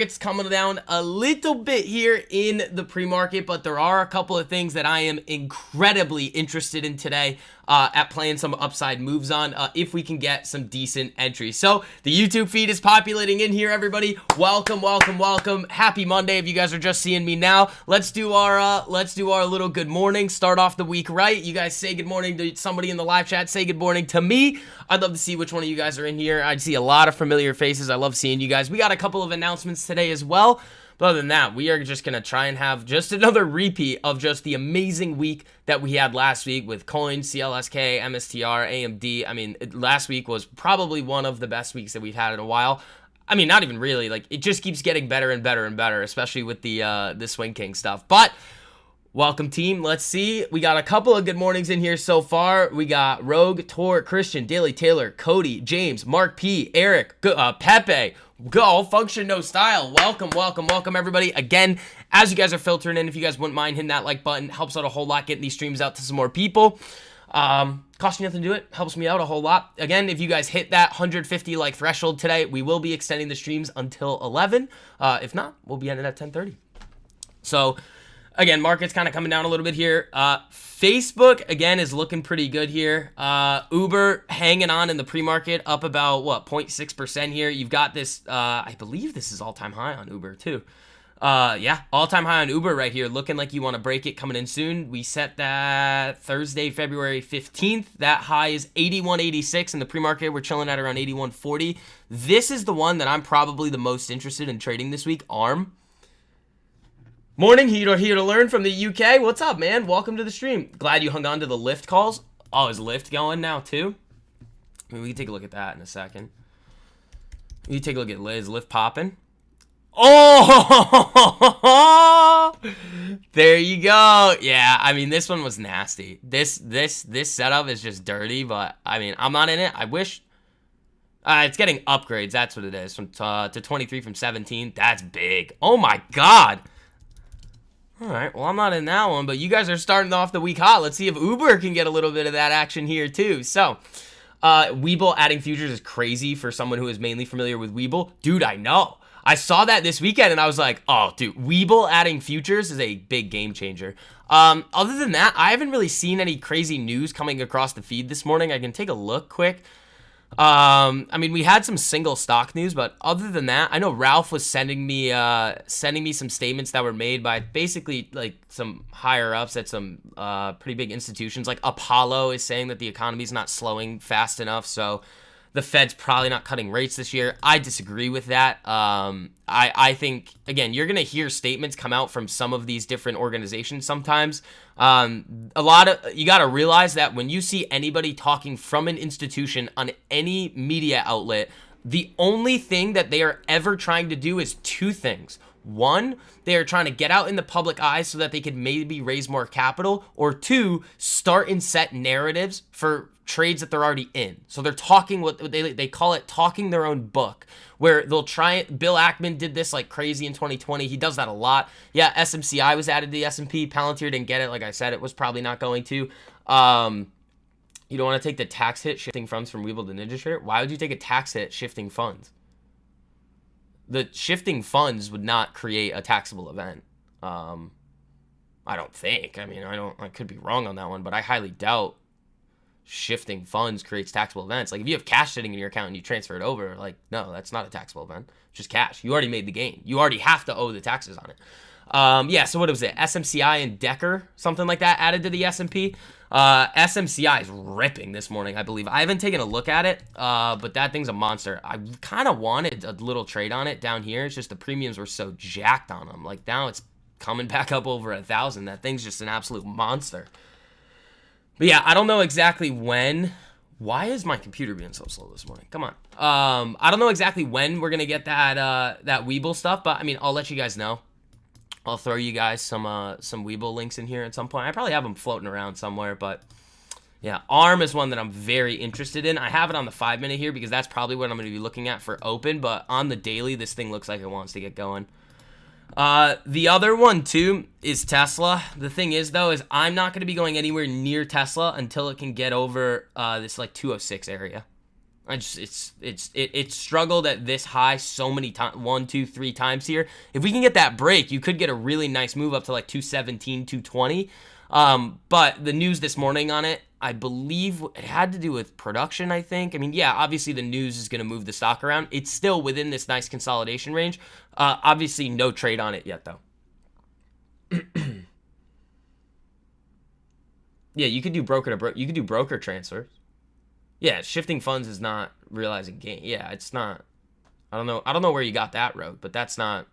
It's coming down a little bit here in the pre-market, but there are a couple of things that I am incredibly interested in today at playing some upside moves on if we can get some decent entries. So the YouTube feed is populating in here, everybody. Welcome, welcome, welcome. Happy Monday if you guys are just seeing me now. Let's do our little good morning. Start off the week right. You guys say good morning to somebody in the live chat. Say good morning to me. I'd love to see which one of you guys are in here. I see a lot of familiar faces. I love seeing you guys. We got a couple of announcements today as well. But other than that, we are just going to try and have just another repeat of just the amazing week that we had last week with coins, CLSK, MSTR, AMD. I mean, last week was probably one of the best weeks that we've had in a while. I mean, not even really. Like, it just keeps getting better and better and better, especially with the Swing King stuff. But welcome, team. Let's see. We got a couple of good mornings in here so far. We got Rogue, Tor, Christian, Daily Taylor, Cody, James, Mark P, Eric, Pepe. Go function, no style. Welcome, welcome, welcome, everybody. Again, as you guys are filtering in, if you guys wouldn't mind hitting that like button, helps out a whole lot, getting these streams out to some more people. Costs you nothing to do it, helps me out a whole lot. Again, if you guys hit that 150 like threshold today, we will be extending the streams until 11. If not, we'll be ending at 10:30. So again, market's kind of coming down a little bit here. Facebook, again, is looking pretty good here. Uber hanging on in the pre-market, up about, 0.6% here. You've got this, I believe this is all-time high on Uber, too. Yeah, all-time high on Uber right here. Looking like you want to break it coming in soon. We set that Thursday, February 15th. That high is 81.86 in the pre-market. We're chilling at around 81.40. This is the one that I'm probably the most interested in trading this week, ARM. Morning, here to learn from the UK. What's up, man? Welcome to the stream. Glad you hung on to the Lyft calls. Oh, is Lyft going now, too? I mean, we can take a look at that in a second. We can take a look at Liz. Lyft popping. Oh! There you go. Yeah, I mean, this one was nasty. This setup is just dirty, but, I mean, I'm not in it. I wish... it's getting upgrades. That's what it is. From to 23 from 17. That's big. Oh, my God. All right, well, I'm not in that one, but you guys are starting off the week hot. Let's see if Uber can get a little bit of that action here, too. So, Webull adding futures is crazy for someone who is mainly familiar with Webull. Dude, I know. I saw that this weekend, and I was like, oh, dude, Webull adding futures is a big game changer. Other than that, I haven't really seen any crazy news coming across the feed this morning. I can take a look quick. I mean, we had some single stock news, but other than that, I know Ralph was sending me some statements that were made by basically like some higher ups at some pretty big institutions. Like Apollo is saying that the economy is not slowing fast enough, so the Fed's probably not cutting rates this year. I disagree with that. I think, again, you're going to hear statements come out from some of these different organizations sometimes. You got to realize that when you see anybody talking from an institution on any media outlet, the only thing that they are ever trying to do is two things. One, they are trying to get out in the public eye so that they could maybe raise more capital, or two, start and set narratives for trades that they're already in. So they're talking what they call it talking their own book, where they'll try it. Bill Ackman did this like crazy in 2020. He does that a lot. Yeah, SMCI was added to the S&P. Palantir didn't get it. Like I said, it was probably not going to. You don't want to take the tax hit shifting funds from Webull to NinjaTrader? Why would you take a tax hit shifting funds? The shifting funds would not create a taxable event. I don't think. I mean, I could be wrong on that one, but I highly doubt shifting funds creates taxable events. Like if you have cash sitting in your account and you transfer it over, like, no, that's not a taxable event. It's just cash. You already made the gain. You already have to owe the taxes on it. Yeah, so what was it? SMCI and Decker, something like that, added to the S&P. SMCI is ripping this morning, I believe. I haven't taken a look at it, but that thing's a monster. I kind of wanted a little trade on it down here. It's just the premiums were so jacked on them. Like now it's coming back up over 1,000. That thing's just an absolute monster. But yeah, I don't know exactly when. Why is my computer being so slow this morning? Come on. I don't know exactly when we're gonna get that Webull stuff, but I mean, I'll let you guys know. I'll throw you guys some Webull links in here at some point. I probably have them floating around somewhere, but yeah, ARM is one that I'm very interested in. I have it on the 5-minute here because that's probably what I'm going to be looking at for open, but on the daily, this thing looks like it wants to get going. The other one, too, is Tesla. The thing is, though, is I'm not going to be going anywhere near Tesla until it can get over this, like, 206 area. It struggled at this high so many times, 1, 2, 3 times here. If we can get that break, you could get a really nice move up to like 217, 220. But the news this morning on it, I believe it had to do with production, I think. I mean, yeah, obviously the news is going to move the stock around. It's still within this nice consolidation range. Obviously no trade on it yet, though. Yeah, you could do you could do broker transfers. Yeah, shifting funds is not realizing gain. Yeah, it's not. I don't know where you got that road, but that's not,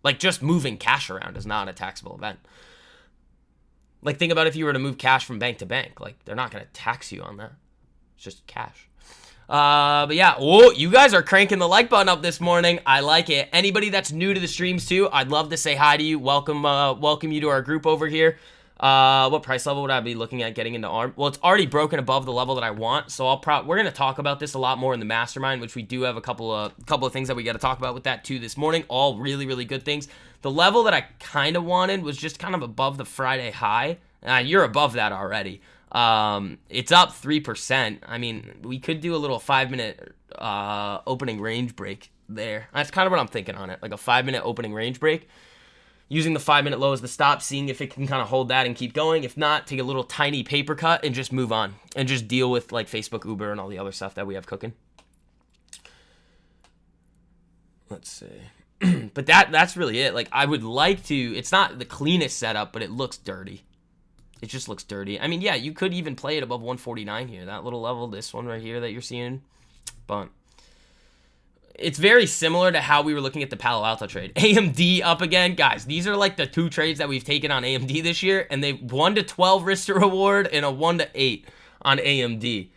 like, just moving cash around is not a taxable event. Like, think about if you were to move cash from bank to bank. Like, they're not going to tax you on that. It's just cash. But yeah, you guys are cranking the like button up this morning. I like it. Anybody that's new to the streams too, I'd love to say hi to you. Welcome you to our group over here. What price level would I be looking at getting into ARM? Well, it's already broken above the level that I want, so we're gonna talk about this a lot more in the mastermind, which we do have a couple of things that we got to talk about with that too this morning. All really, really good things. The level that I kind of wanted was just kind of above the Friday high. You're above that already. It's up 3%. I mean, we could do a little 5-minute opening range break there. That's kind of what I'm thinking on it, like a 5-minute opening range break. Using the 5-minute low as the stop, seeing if it can kind of hold that and keep going. If not, take a little tiny paper cut and just move on. And just deal with, like, Facebook, Uber, and all the other stuff that we have cooking. Let's see. But that's really it. Like, I would like to... It's not the cleanest setup, but it looks dirty. It just looks dirty. I mean, yeah, you could even play it above 149 here. That little level, this one right here that you're seeing. But... it's very similar to how we were looking at the Palo Alto trade. AMD up again. Guys, these are like the 2 trades that we've taken on AMD this year, and they 1 to 12 risk to reward and a 1 to 8 on AMD.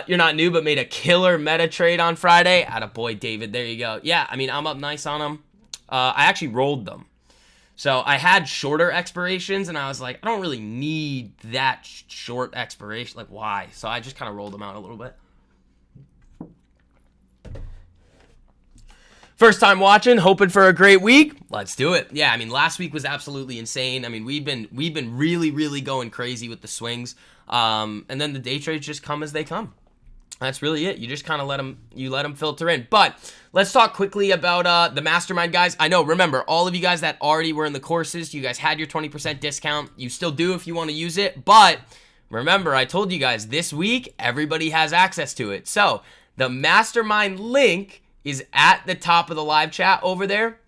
You're not new, but made a killer meta trade on Friday. Attaboy, David. There you go. Yeah, I mean, I'm up nice on them. I actually rolled them. So I had shorter expirations, and I was like, I don't really need that short expiration. Like, why? So I just kind of rolled them out a little bit. First time watching, hoping for a great week. Let's do it. Yeah, I mean, last week was absolutely insane. I mean, we've been really, really going crazy with the swings. And then the day trades just come as they come. That's really it. You just kind of let them filter in. But let's talk quickly about the mastermind, guys. I know, remember, all of you guys that already were in the courses, you guys had your 20% discount. You still do if you want to use it. But remember, I told you guys this week, everybody has access to it. So the mastermind link is at the top of the live chat over there.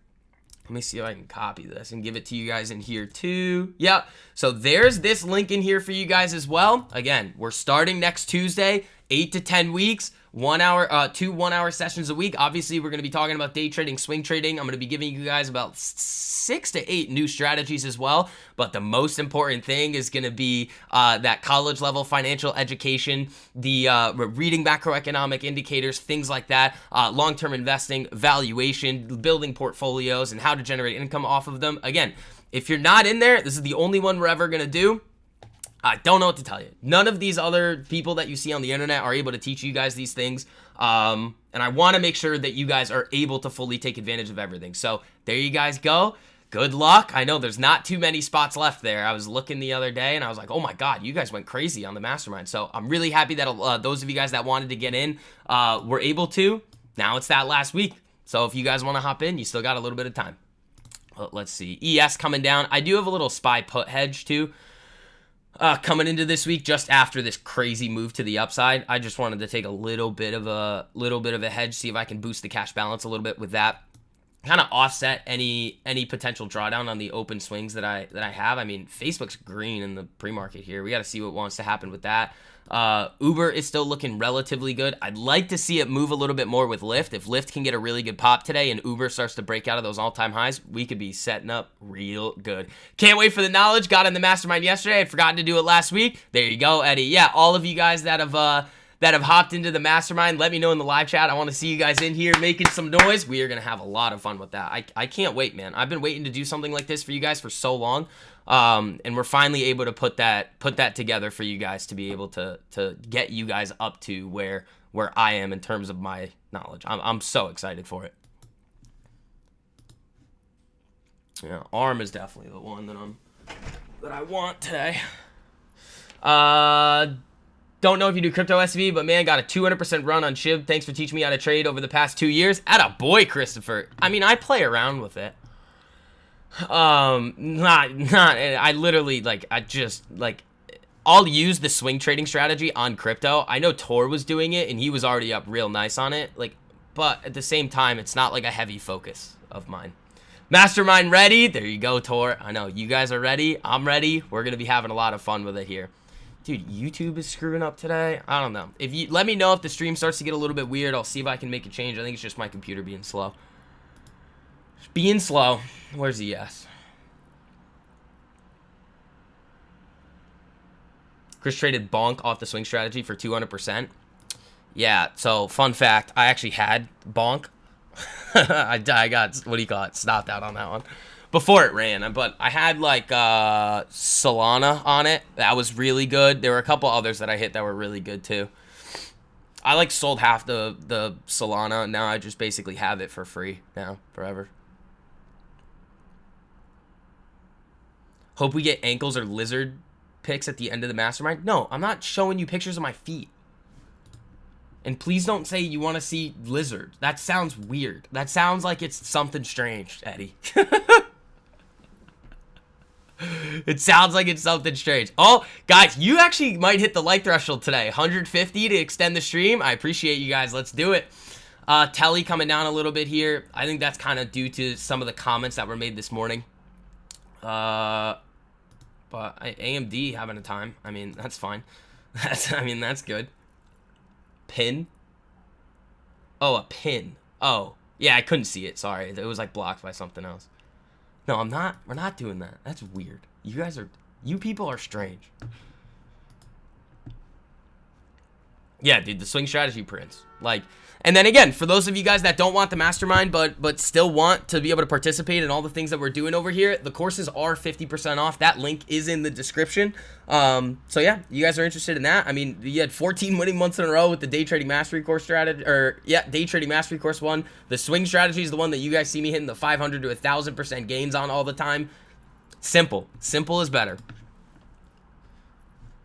Let me see if I can copy this and give it to you guys in here too. Yep. So there's this link in here for you guys as well. Again, we're starting next Tuesday, 8 to 10 weeks, 1 hour, 2 1-hour sessions a week. Obviously, we're going to be talking about day trading, swing trading. I'm going to be giving you guys about 6 to 8 new strategies as well. But the most important thing is going to be that college level financial education, the reading macroeconomic indicators, things like that, long-term investing, valuation, building portfolios, and how to generate income off of them. Again, if you're not in there, this is the only one we're ever going to do. I don't know what to tell you. None of these other people that you see on the internet are able to teach you guys these things. And I want to make sure that you guys are able to fully take advantage of everything. So there you guys go. Good luck. I know there's not too many spots left there. I was looking the other day and I was like, oh my God, you guys went crazy on the mastermind. So I'm really happy that those of you guys that wanted to get in were able to. Now it's that last week. So if you guys want to hop in, you still got a little bit of time. Let's see. ES coming down. I do have a little SPY put hedge too. Coming into this week just after this crazy move to the upside. I just wanted to take a little bit of a hedge, see if I can boost the cash balance a little bit with that. Kind of offset any potential drawdown on the open swings that I have. I mean, Facebook's green in the pre-market here. We got to see what wants to happen with that. Uber is still looking relatively good. I'd like to see it move a little bit more with Lyft. If Lyft can get a really good pop today and Uber starts to break out of those all-time highs, we could be setting up real good. Can't wait for the knowledge. Got in the mastermind yesterday. I'd forgotten to do it last week. There you go, Eddie. Yeah, all of you guys that have hopped into the mastermind, let me know in the live chat. I want to see you guys in here making some noise. We are going to have a lot of fun with that. I can't wait, man. I've been waiting to do something like this for you guys for so long. And we're finally able to put that together for you guys to be able to get you guys up to where I am in terms of my knowledge. I'm so excited for it. Yeah, ARM is definitely the one that I want today. Don't know if you do crypto SV, but man, got a 200% run on SHIB. Thanks for teaching me how to trade over the past 2 years. Atta boy, Christopher. I mean, I play around with it. I literally, like, I'll use the swing trading strategy on crypto. I know Tor was doing it, and he was already up real nice on it. Like, but at the same time, it's not like a heavy focus of mine. Mastermind ready? There you go, Tor. I know you guys are ready. I'm ready. We're gonna be having a lot of fun with it here. Dude, YouTube is screwing up today. I don't know. If you let me know if the stream starts to get a little bit weird, I'll see if I can make a change. I think it's just my computer being slow. Just being slow. Where's the yes? Chris traded bonk off the swing strategy for 200%. Yeah, so fun fact, I actually had bonk. I got, what do you call it, stopped out on that one before it ran, but I had like Solana on it. That was really good. There were a couple others that I hit that were really good too. I like sold half the Solana. Now I just basically have it for free now forever. Hope we get ankles or lizard pics at the end of the mastermind. No, I'm not showing you pictures of my feet. And please don't say you want to see lizard. That sounds weird. That sounds like it's something strange, Eddie. It sounds like it's something strange. Oh, guys, you actually might hit the like threshold today. 150 to extend the stream. I appreciate you guys. Let's do it. Telly coming down a little bit here. I think that's kind of due to some of the comments that were made this morning. But AMD having a time. I mean, that's fine. That's good. Pin? Oh, a pin. Oh, yeah, I couldn't see it. Sorry. It was like blocked by something else. No, I'm not. We're not doing that. That's weird. You people are strange. Yeah, dude, the swing strategy prints. Like, and then again, for those of you guys that don't want the mastermind, but still want to be able to participate in all the things that we're doing over here, the courses are 50% off. That link is in the description. So yeah, you guys are interested in that. I mean, you had 14 winning months in a row with the day trading mastery course strategy, or yeah, day trading mastery course one. The swing strategy is the one that you guys see me hitting the 500 to 1,000% gains on all the time. Simple is better.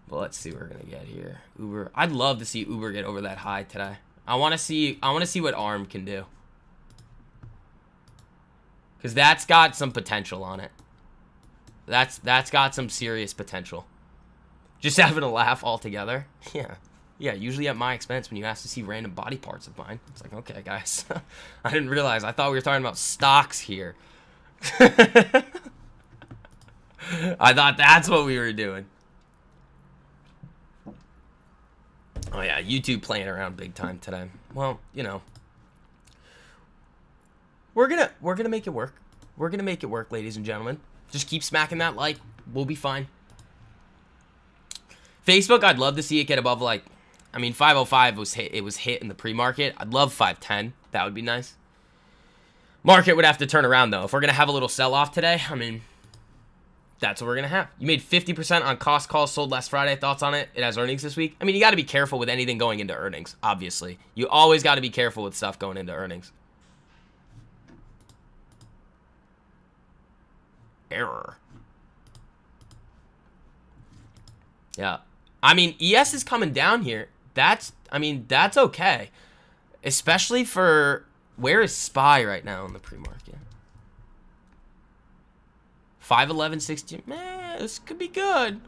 Well, let's see what we're gonna get here. Uber. I'd love to see Uber get over that high today. I want to see what ARM can do, because that's got some potential on it. That's got some serious potential. Just having a laugh altogether. Yeah. Usually at my expense when you ask to see random body parts of mine. It's like, okay, guys, I didn't realize. I thought we were talking about stocks here. I thought that's what we were doing. Oh yeah, YouTube playing around big time today. Well, you know, we're gonna make it work. We're gonna make it work, ladies and gentlemen. Just keep smacking that like. We'll be fine. Facebook, I'd love to see it get above, like, I mean, 505 was hit. It was hit in the pre-market. I'd love 510. That would be nice. Market would have to turn around though. If we're gonna have a little sell-off today, I mean, that's what we're going to have. You made 50% on cost calls sold last Friday. Thoughts on it? It has earnings this week. I mean, you got to be careful with anything going into earnings, obviously. You always got to be careful with stuff going into earnings. Error. Yeah. I mean, ES is coming down here. That's okay. Especially for, where is SPY right now in the pre-market? 511.60. Man, this could be good.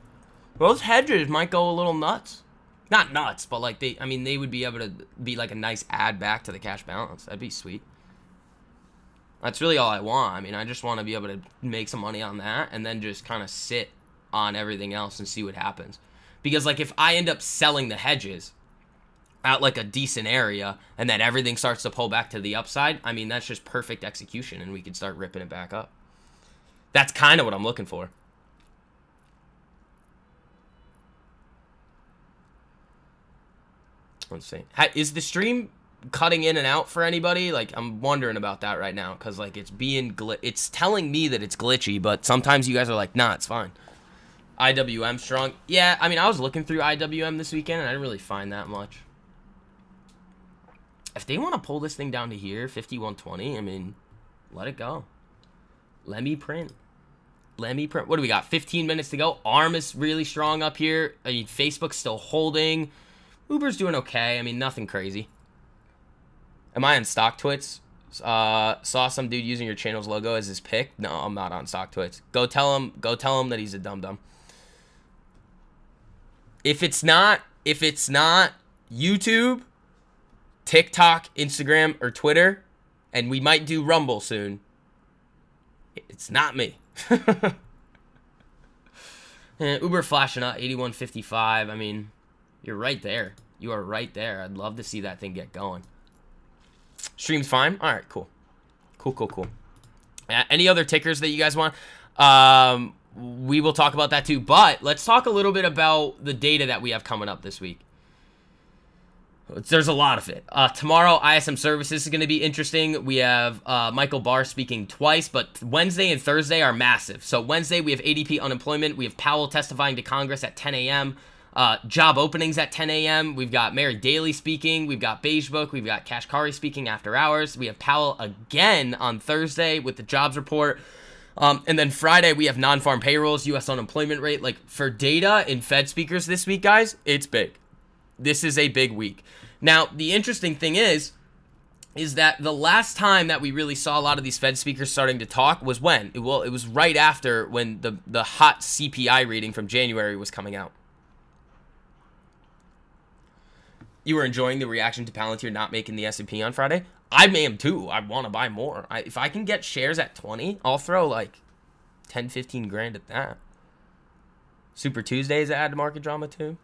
Those hedgers might go a little nuts. Not nuts, but like they would be able to be like a nice add back to the cash balance. That'd be sweet. That's really all I want. I mean, I just want to be able to make some money on that and then just kind of sit on everything else and see what happens. Because like if I end up selling the hedges at like a decent area and then everything starts to pull back to the upside, I mean, that's just perfect execution and we can start ripping it back up. That's kind of what I'm looking for. Let's see. Is the stream cutting in and out for anybody? Like, I'm wondering about that right now, because like it's telling me that it's glitchy, but sometimes you guys are like, nah, it's fine. IWM strong. Yeah, I mean, I was looking through IWM this weekend and I didn't really find that much. If they want to pull this thing down to here, 5120, I mean, let it go. Let me print. Let me print. What do we got? 15 minutes to go. ARM is really strong up here. I mean, Facebook's still holding. Uber's doing okay. I mean, nothing crazy. Am I on Stock Twits? Saw some dude using your channel's logo as his pick. No, I'm not on Stock Twits. Go tell him that he's a dum-dum. If it's not YouTube, TikTok, Instagram, or Twitter, and we might do Rumble soon, it's not me. Uber flashing up 81.55. I mean, you're right there. You are right there. I'd love to see that thing get going. Stream's fine. All right, cool. Cool. Any other tickers that you guys want? We will talk about that too. But let's talk a little bit about the data that we have coming up this week. There's a lot of it. Tomorrow, ISM Services is going to be interesting. We have Michael Barr speaking twice, but Wednesday and Thursday are massive. So Wednesday, we have ADP unemployment. We have Powell testifying to Congress at 10 a.m. Job openings at 10 a.m. We've got Mary Daly speaking. We've got Beige Book. We've got Kashkari speaking after hours. We have Powell again on Thursday with the jobs report. And then Friday, we have non-farm payrolls, U.S. unemployment rate. Like, for data and Fed speakers this week, guys, it's big. This is a big week. Now, the interesting thing is that the last time that we really saw a lot of these Fed speakers starting to talk was when? Well, it was right after when the hot CPI reading from January was coming out. You were enjoying the reaction to Palantir not making the S&P on Friday? I am too. I want to buy more. If I can get shares at 20, I'll throw like 10, 15 grand at that. Super Tuesdays add to market drama too?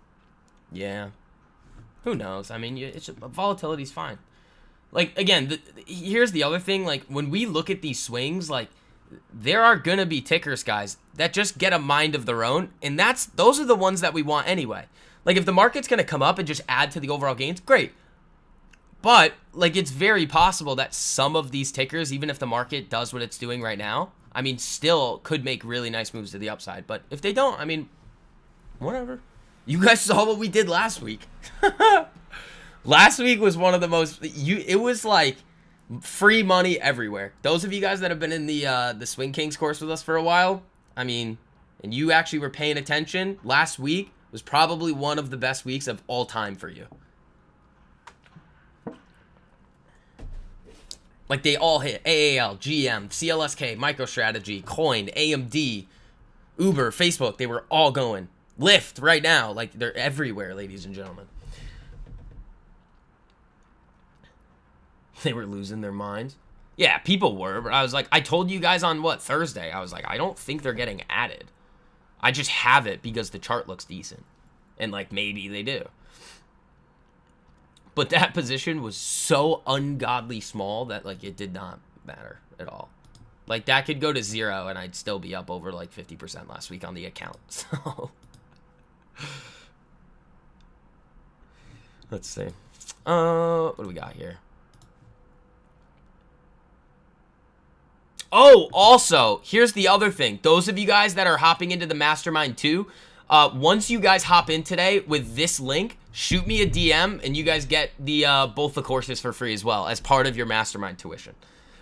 Yeah. Who knows? I mean, volatility's fine. Like, again, here's the other thing. Like, when we look at these swings, like, there are going to be tickers, guys, that just get a mind of their own. And those are the ones that we want anyway. Like, if the market's going to come up and just add to the overall gains, great. But, like, it's very possible that some of these tickers, even if the market does what it's doing right now, I mean, still could make really nice moves to the upside. But if they don't, I mean, whatever. You guys saw what we did last week. Last week was one of the most... It was like free money everywhere. Those of you guys that have been in the Swing Kings course with us for a while, I mean, and you actually were paying attention, last week was probably one of the best weeks of all time for you. Like, they all hit. AAL, GM, CLSK, MicroStrategy, Coin, AMD, Uber, Facebook. They were all going. Lyft right now. Like, they're everywhere, ladies and gentlemen. They were losing their minds. Yeah, people were. But I was like, I told you guys on, Thursday. I was like, I don't think they're getting added. I just have it because the chart looks decent. And, like, maybe they do. But that position was so ungodly small that, like, it did not matter at all. Like, that could go to 0 and I'd still be up over, like, 50% last week on the account. So, let's see. What do we got here? Oh, also, here's the other thing. Those of you guys that are hopping into the Mastermind too, once you guys hop in today with this link, shoot me a DM and you guys get the both the courses for free as well as part of your Mastermind tuition.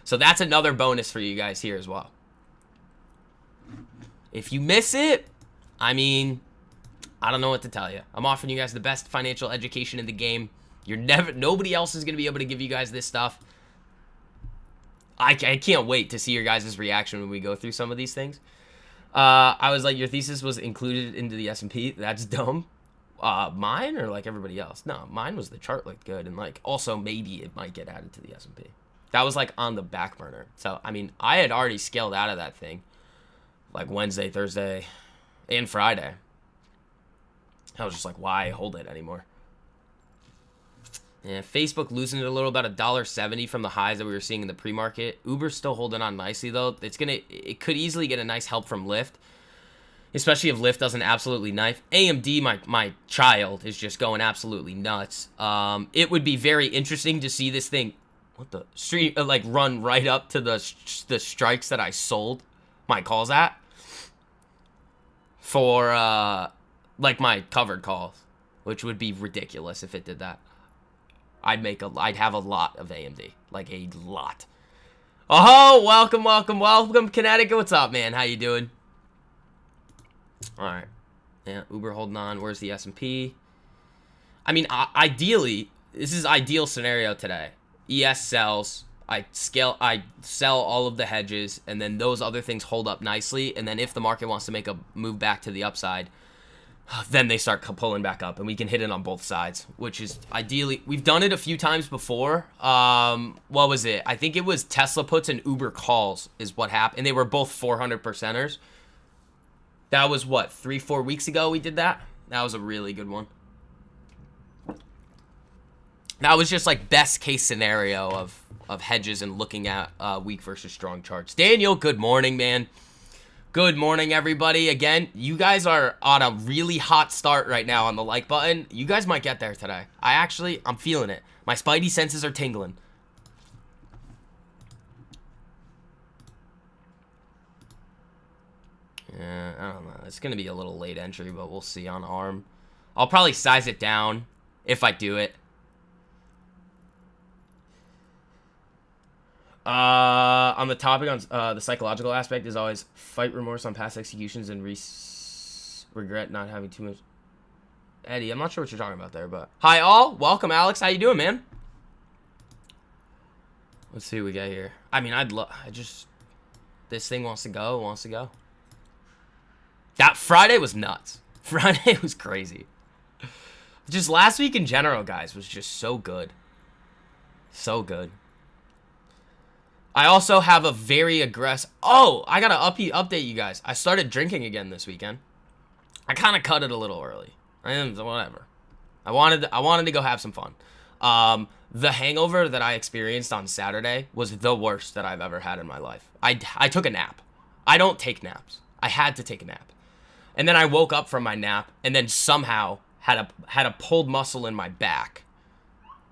So that's another bonus for you guys here as well. If you miss it, I mean, I don't know what to tell you. I'm offering you guys the best financial education in the game. Nobody else is going to be able to give you guys this stuff. I can't wait to see your guys' reaction when we go through some of these things. I was like, your thesis was included into the S&P. That's dumb. Mine or like everybody else? No, mine was the chart looked good. And like also maybe it might get added to the S&P. That was like on the back burner. So, I mean, I had already scaled out of that thing. Like Wednesday, Thursday, and Friday. I was just like, why hold it anymore? Yeah, Facebook losing it a little, about $1.70 from the highs that we were seeing in the pre-market. Uber's still holding on nicely though. It could easily get a nice help from Lyft, especially if Lyft doesn't absolutely knife. AMD, my child, is just going absolutely nuts. It would be very interesting to see this thing, like run right up to the strikes that I sold my calls at for like my covered calls, which would be ridiculous if it did that. I'd have a lot of AMD, like a lot. Oh, welcome, Connecticut. What's up, man? How you doing? All right. Yeah, Uber holding on. Where's the S&P? I mean, ideally, this is ideal scenario today. ES sells. I sell all of the hedges, and then those other things hold up nicely. And then if the market wants to make a move back to the upside, then they start pulling back up, and we can hit it on both sides, which is ideally. We've done it a few times before. What was it? I think it was Tesla puts and Uber calls is what happened, and they were both 400 percenters. That was what, 3-4 weeks ago we did that? That was a really good one. That was just like best case scenario of hedges and looking at weak versus strong charts. Daniel, good morning, man. Good morning, everybody. Again, you guys are on a really hot start right now on the like button. You guys might get there today. I'm feeling it. My spidey senses are tingling. Yeah, I don't know. It's going to be a little late entry, but we'll see on ARM. I'll probably size it down if I do it. On the topic on the psychological aspect is always fight remorse on past executions and regret not having too much. Eddie, I'm not sure what you're talking about there, but hi all, welcome Alex. How you doing, man? Let's see what we got here. I mean, this thing wants to go. That Friday was nuts. Friday was crazy. Just last week in general, guys, was just so good. So good. I also have a very aggressive... Oh, I gotta update you guys. I started drinking again this weekend. I kind of cut it a little early. Whatever. I wanted to go have some fun. The hangover that I experienced on Saturday was the worst that I've ever had in my life. I took a nap. I don't take naps. I had to take a nap. And then I woke up from my nap and then somehow had a pulled muscle in my back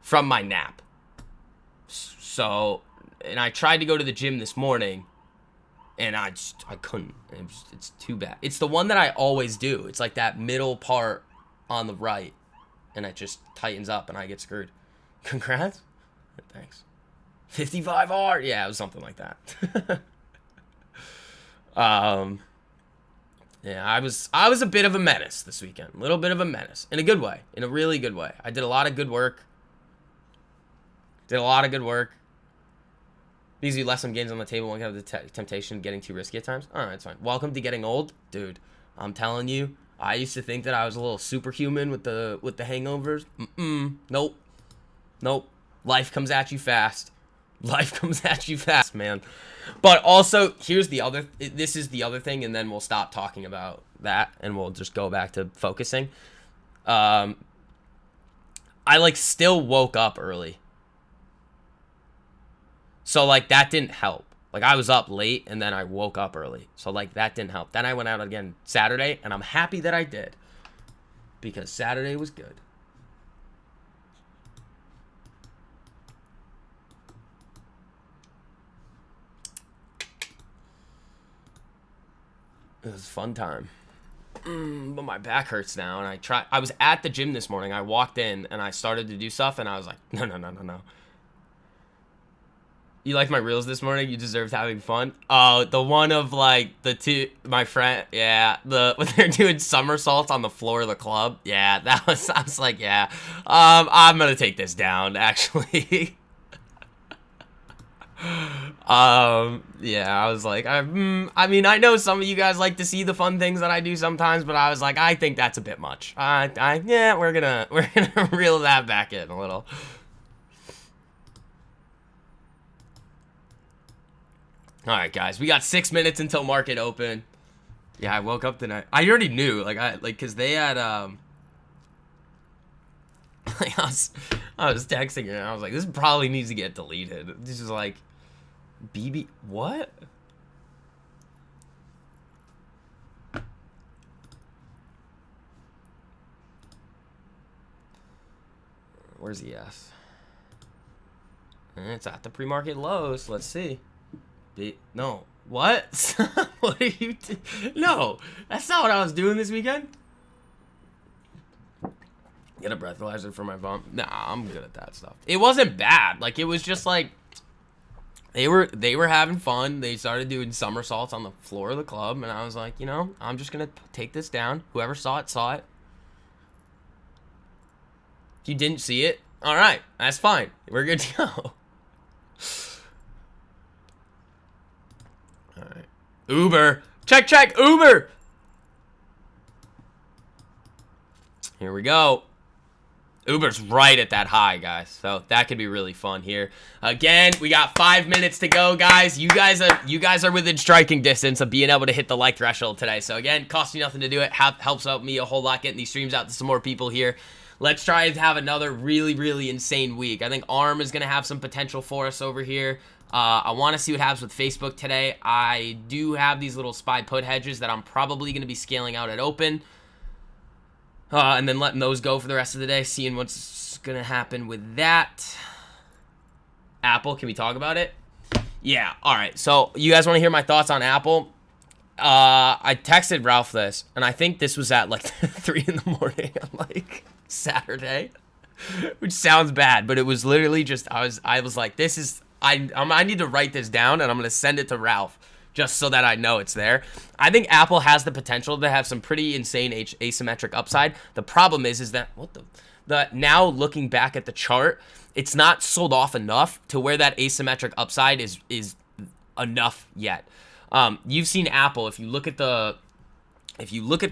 from my nap. So... And I tried to go to the gym this morning, and I couldn't. It's too bad. It's the one that I always do. It's like that middle part on the right, and it just tightens up, and I get screwed. Congrats. Thanks. 55R. Yeah, it was something like that. Yeah, I was a bit of a menace this weekend. A little bit of a menace. In a good way. In a really good way. I did a lot of good work. Because you left some games on the table, one can have the temptation of getting too risky at times. All right, it's fine. Welcome to getting old, dude. I'm telling you, I used to think that I was a little superhuman with the hangovers. Nope. Life comes at you fast. Man. But also, here's the other. This is the other thing, and then we'll stop talking about that, and we'll just go back to focusing. I still woke up early. So, that didn't help. I was up late, and then I woke up early. So, that didn't help. Then I went out again Saturday, and I'm happy that I did. Because Saturday was good. It was a fun time. But my back hurts now, and I was at the gym this morning. I walked in, and I started to do stuff, and I was like, no. You like my reels this morning? You deserved having fun. Oh, the one of the two, my friend, yeah, when they're doing somersaults on the floor of the club. Yeah, I was like, yeah, I'm gonna take this down, actually. Yeah, I was like, I mean, I know some of you guys like to see the fun things that I do sometimes, but I was like, I think that's a bit much. Yeah, we're gonna reel that back in a little. All right, guys, we got 6 minutes until market open. Yeah, I woke up tonight. I already knew, because they had, I was texting her, and I was like, this probably needs to get deleted. This is like, BB, what? Where's the S? It's at the pre-market lows. Let's see. No. What? What are you No, that's not what I was doing this weekend. Get a breathalyzer for my bump. Nah, I'm good at that stuff. It wasn't bad. It was just They were having fun. They started doing somersaults on the floor of the club, and I was like, you know, I'm just gonna take this down. Whoever saw it, saw it. If you didn't see it, all right, that's fine. We're good to go. All right, Uber, check, Uber. Here we go. Uber's right at that high, guys. So that could be really fun here. Again, we got 5 minutes to go, guys. You guys are within striking distance of being able to hit the like threshold today. So again, costs you nothing to do it. Helps out me a whole lot getting these streams out to some more people here. Let's try to have another really insane week. I think ARM is going to have some potential for us over here. I want to see what happens with Facebook today. I do have these little SPY put hedges that I'm probably going to be scaling out at open. And then letting those go for the rest of the day, seeing what's going to happen with that. Apple, can we talk about it? Yeah, all right. So you guys want to hear my thoughts on Apple? I texted Ralph this, and I think this was at like 3 in the morning on like Saturday, which sounds bad, but it was literally just, I was like, this is, I need to write this down, and I'm going to send it to Ralph just so that I know it's there. I think Apple has the potential to have some pretty insane asymmetric upside. The problem is that, now looking back at the chart, it's not sold off enough to where that asymmetric upside is enough yet. You've seen Apple, if you look at the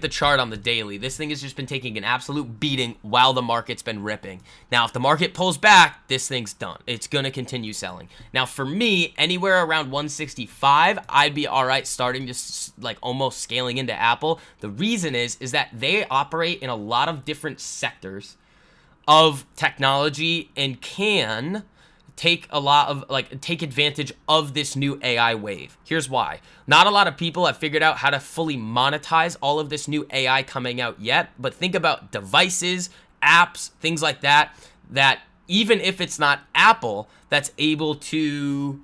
chart on the daily, this thing has just been taking an absolute beating while the market's been ripping. Now, if the market pulls back, this thing's done. It's going to continue selling. Now, for me, anywhere around 165, I'd be all right starting to like almost scaling into Apple. The reason is that they operate in a lot of different sectors of technology and can take advantage of this new AI wave. Here's why. Not a lot of people have figured out how to fully monetize all of this new AI coming out yet, but think about devices, apps, things like that even if it's not Apple, that's able to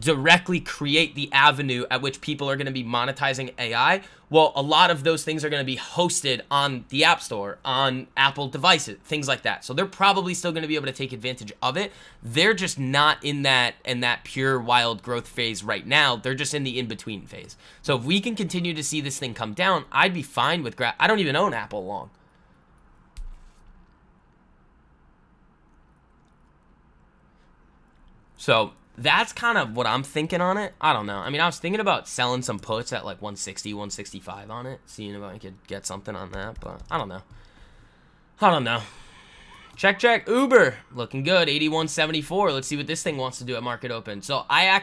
directly create the avenue at which people are going to be monetizing AI. Well, a lot of those things are going to be hosted on the App Store, on Apple devices, things like that. So they're probably still going to be able to take advantage of it. They're just not in that pure wild growth phase right now. They're just in the in-between phase. So if we can continue to see this thing come down, I'd be fine with I don't even own Apple long. So that's kind of what I'm thinking on it. I don't know. I mean, I was thinking about selling some puts at like 160, 165 on it, seeing if I could get something on that, but I don't know. Check. Uber, looking good, 81.74. Let's see what this thing wants to do at market open. So I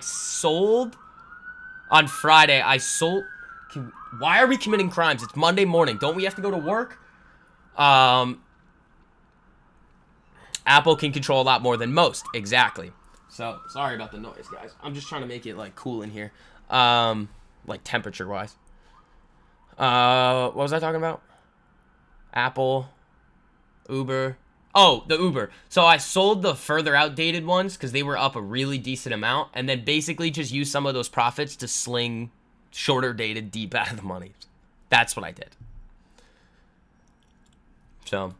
sold on Friday. Why are we committing crimes? It's Monday morning. Don't we have to go to work? Apple can control a lot more than most. Exactly. So, sorry about the noise, guys. I'm just trying to make it, like, cool in here. Like, temperature-wise. What was I talking about? Apple. Uber. Oh, the Uber. So, I sold the further outdated ones because they were up a really decent amount. And then basically just used some of those profits to sling shorter dated deep out of the money. That's what I did. So,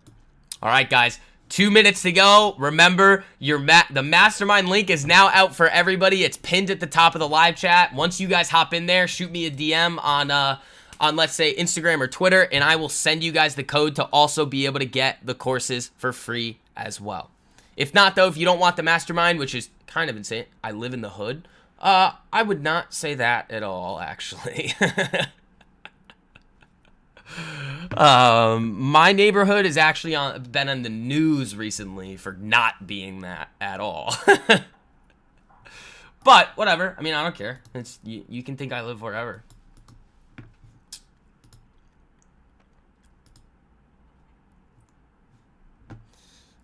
all right, guys. 2 minutes to go. Remember, the Mastermind link is now out for everybody. It's pinned at the top of the live chat. Once you guys hop in there, shoot me a DM on let's say Instagram or Twitter, and I will send you guys the code to also be able to get the courses for free as well. If not, though, if you don't want the Mastermind, which is kind of insane, I live in the hood, I would not say that at all, actually. My neighborhood has actually been on the news recently for not being that at all. But whatever. I mean, I don't care. It's you can think I live wherever.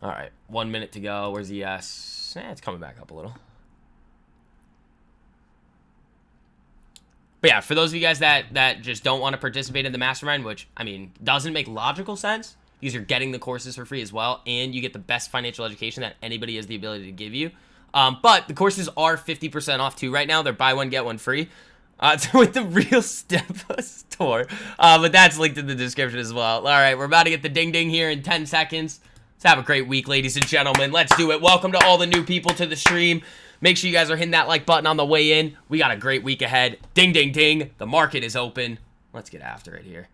All right, 1 minute to go. Where's the yes? It's coming back up a little. But yeah, for those of you guys that just don't want to participate in the Mastermind, which, I mean, doesn't make logical sense, because you're getting the courses for free as well, and you get the best financial education that anybody has the ability to give you. But the courses are 50% off, too, right now. They're buy one, get one free. With the Real Step store. But that's linked in the description as well. All right, we're about to get the ding-ding here in 10 seconds. Let's have a great week, ladies and gentlemen. Let's do it. Welcome to all the new people to the stream. Make sure you guys are hitting that like button on the way in. We got a great week ahead. Ding, ding, ding. The market is open. Let's get after it here.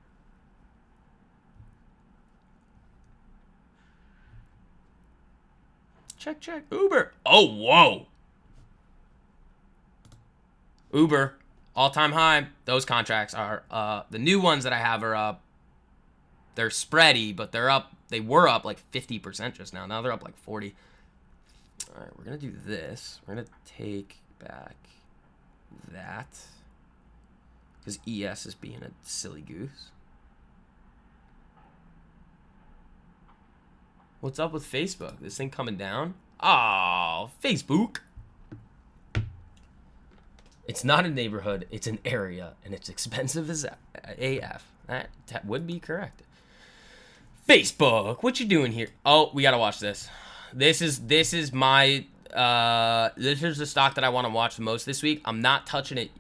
Check, check. Uber. Oh, whoa. Uber. All-time high. Those contracts are, the new ones that I have are up. They're spready, but they're up. They were up like 50% just now. Now they're up like 40. All right, we're going to do this. We're going to take back that. Because ES is being a silly goose. What's up with Facebook? This thing coming down? Oh, Facebook. It's not a neighborhood. It's an area. And it's expensive as AF. That would be correct. Facebook. What you doing here? Oh, we got to watch this. This is my... this is the stock that I want to watch the most this week. I'm not touching it.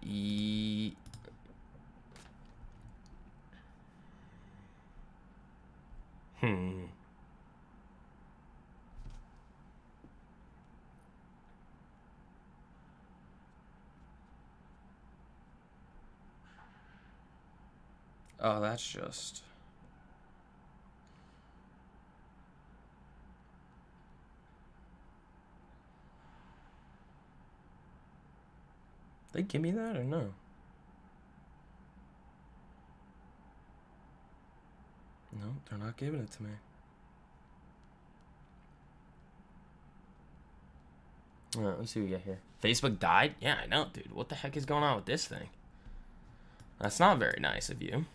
Oh, that's just... They give me that or no? No, they're not giving it to me. All right, let's see what we got here. Facebook died? Yeah, I know, dude. What the heck is going on with this thing? That's not very nice of you.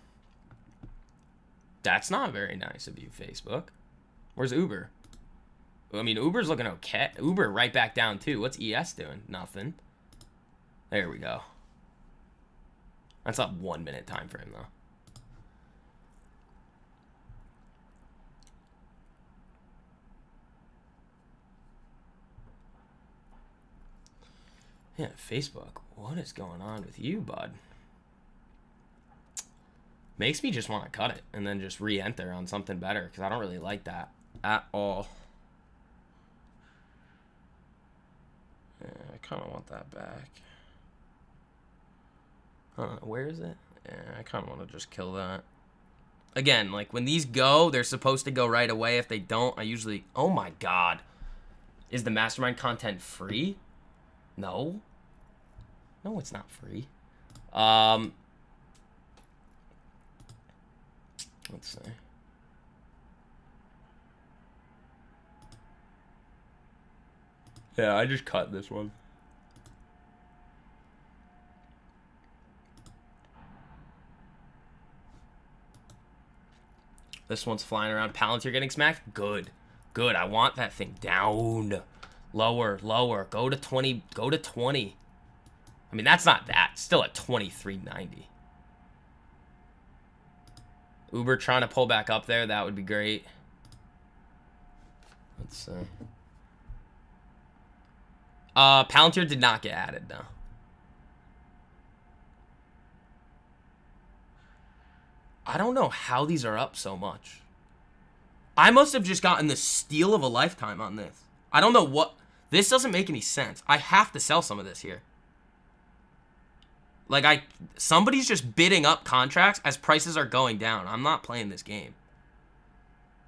That's not very nice of you, Facebook. Where's Uber? I mean, Uber's looking okay. Uber right back down, too. What's ES doing? Nothing. There we go. That's a 1 minute time frame, though. Yeah, Facebook. What is going on with you, bud? Makes me just want to cut it and then just re-enter on something better because I don't really like that at all. Yeah, I kind of want that back. Where is it? Yeah, I kind of want to just kill that. Again, like when these go, they're supposed to go right away. If they don't, I usually... Oh my God. Is the Mastermind content free? No. No, it's not free. Let's see. Yeah, I just cut this one. This one's flying around. Palantir getting smacked? Good. Good. I want that thing down. Lower, lower. Go to 20. Go to 20. I mean, that's not that. Still at 23.90. Uber trying to pull back up there. That would be great. Let's see. Palantir did not get added, though. I don't know how these are up so much. I must have just gotten the steal of a lifetime on this. I don't know what... This doesn't make any sense. I have to sell some of this here. Like, somebody's just bidding up contracts as prices are going down. I'm not playing this game.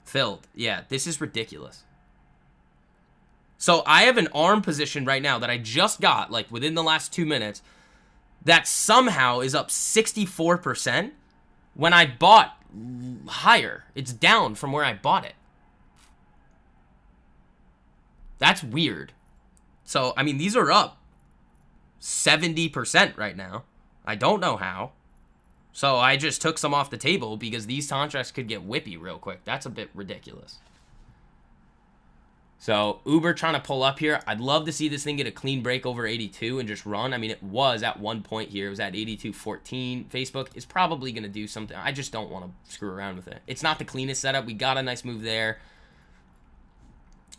Filled. Yeah, this is ridiculous. So, I have an ARM position right now that I just got, like, within the last 2 minutes, that somehow is up 64% when I bought higher. It's down from where I bought it. That's weird. So, I mean, these are up 70% right now. I don't know how. So I just took some off the table because these contracts could get whippy real quick. That's a bit ridiculous. So Uber trying to pull up here. I'd love to see this thing get a clean break over 82 and just run. I mean, it was at one point here. It was at 82.14. Facebook is probably going to do something. I just don't want to screw around with it. It's not the cleanest setup. We got a nice move there.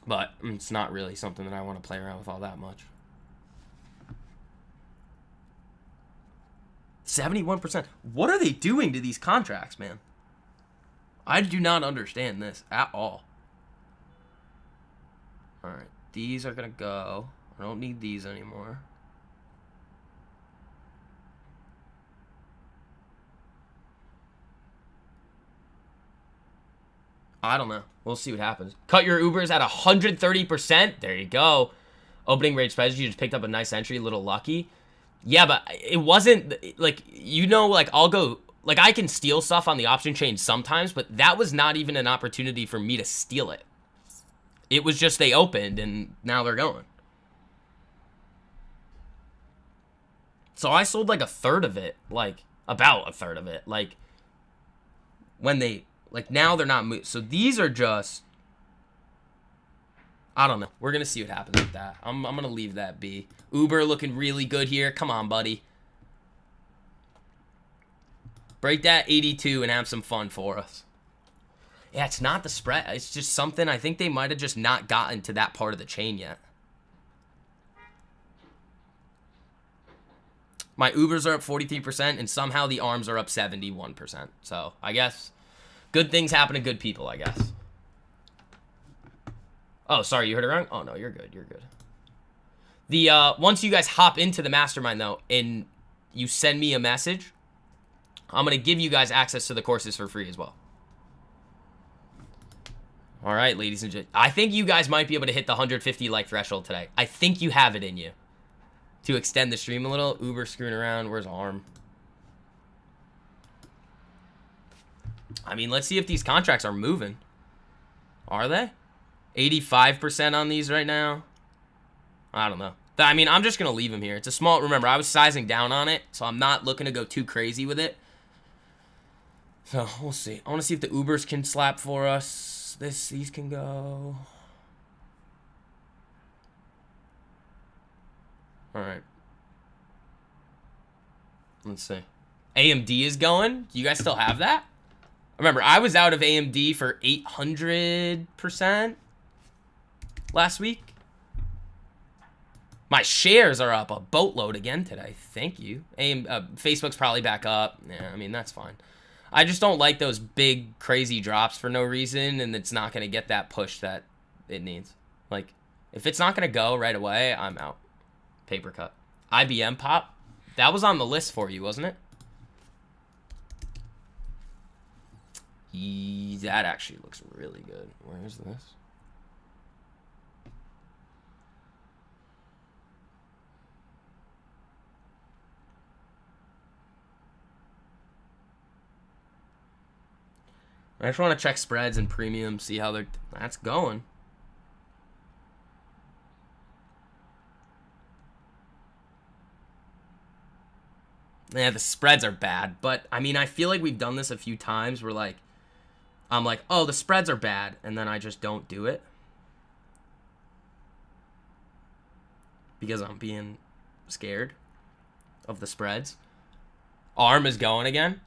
But it's not really something that I want to play around with all that much. 71%. What are they doing to these contracts, man? I do not understand this at all. All right, these are gonna go. I don't need these anymore. I don't know. We'll see what happens. Cut your Ubers at 130%. There you go. Opening rate spreads. You just picked up a nice entry. A little lucky. Yeah, but it wasn't like, you know, like I'll go, like I can steal stuff on the option chain sometimes, but that was not even an opportunity for me to steal it. It was just they opened and now they're going. So I sold like a third of it, like about a third of it, like when they, like now they're not moving. So these are just, I don't know. We're going to see what happens with that. I'm going to leave that be. Uber looking really good here. Come on, buddy. Break that 82 and have some fun for us. Yeah, it's not the spread. It's just something I think they might have just not gotten to that part of the chain yet. My Ubers are up 43% and somehow the ARMs are up 71%. So I guess good things happen to good people, I guess. Oh, sorry, you heard it wrong? Oh, no, you're good. You're good. The once you guys hop into the mastermind, though, and you send me a message, I'm going to give you guys access to the courses for free as well. All right, ladies and gentlemen. I think you guys might be able to hit the 150 like threshold today. I think you have it in you to extend the stream a little. Uber screwing around. Where's ARM? I mean, let's see if these contracts are moving. Are they? 85% on these right now. I don't know. I mean, I'm just going to leave them here. It's a small, remember, I was sizing down on it, so I'm not looking to go too crazy with it. So, we'll see. I want to see if the Ubers can slap for us. These can go. All right. Let's see. AMD is going. Do you guys still have that? Remember, I was out of AMD for 800% last week. My shares are up a boatload again today. Thank you. Facebook's probably back up. Yeah, I mean, that's fine. I just don't like those big, crazy drops for no reason, and it's not going to get that push that it needs. Like, if it's not going to go right away, I'm out. Paper cut. IBM pop. That was on the list for you, wasn't it? That actually looks really good. Where is this? I just want to check spreads and premium, see how that's going. Yeah, the spreads are bad, but I mean, I feel like we've done this a few times where like, I'm like, oh, the spreads are bad, and then I just don't do it. Because I'm being scared of the spreads. ARM is going again.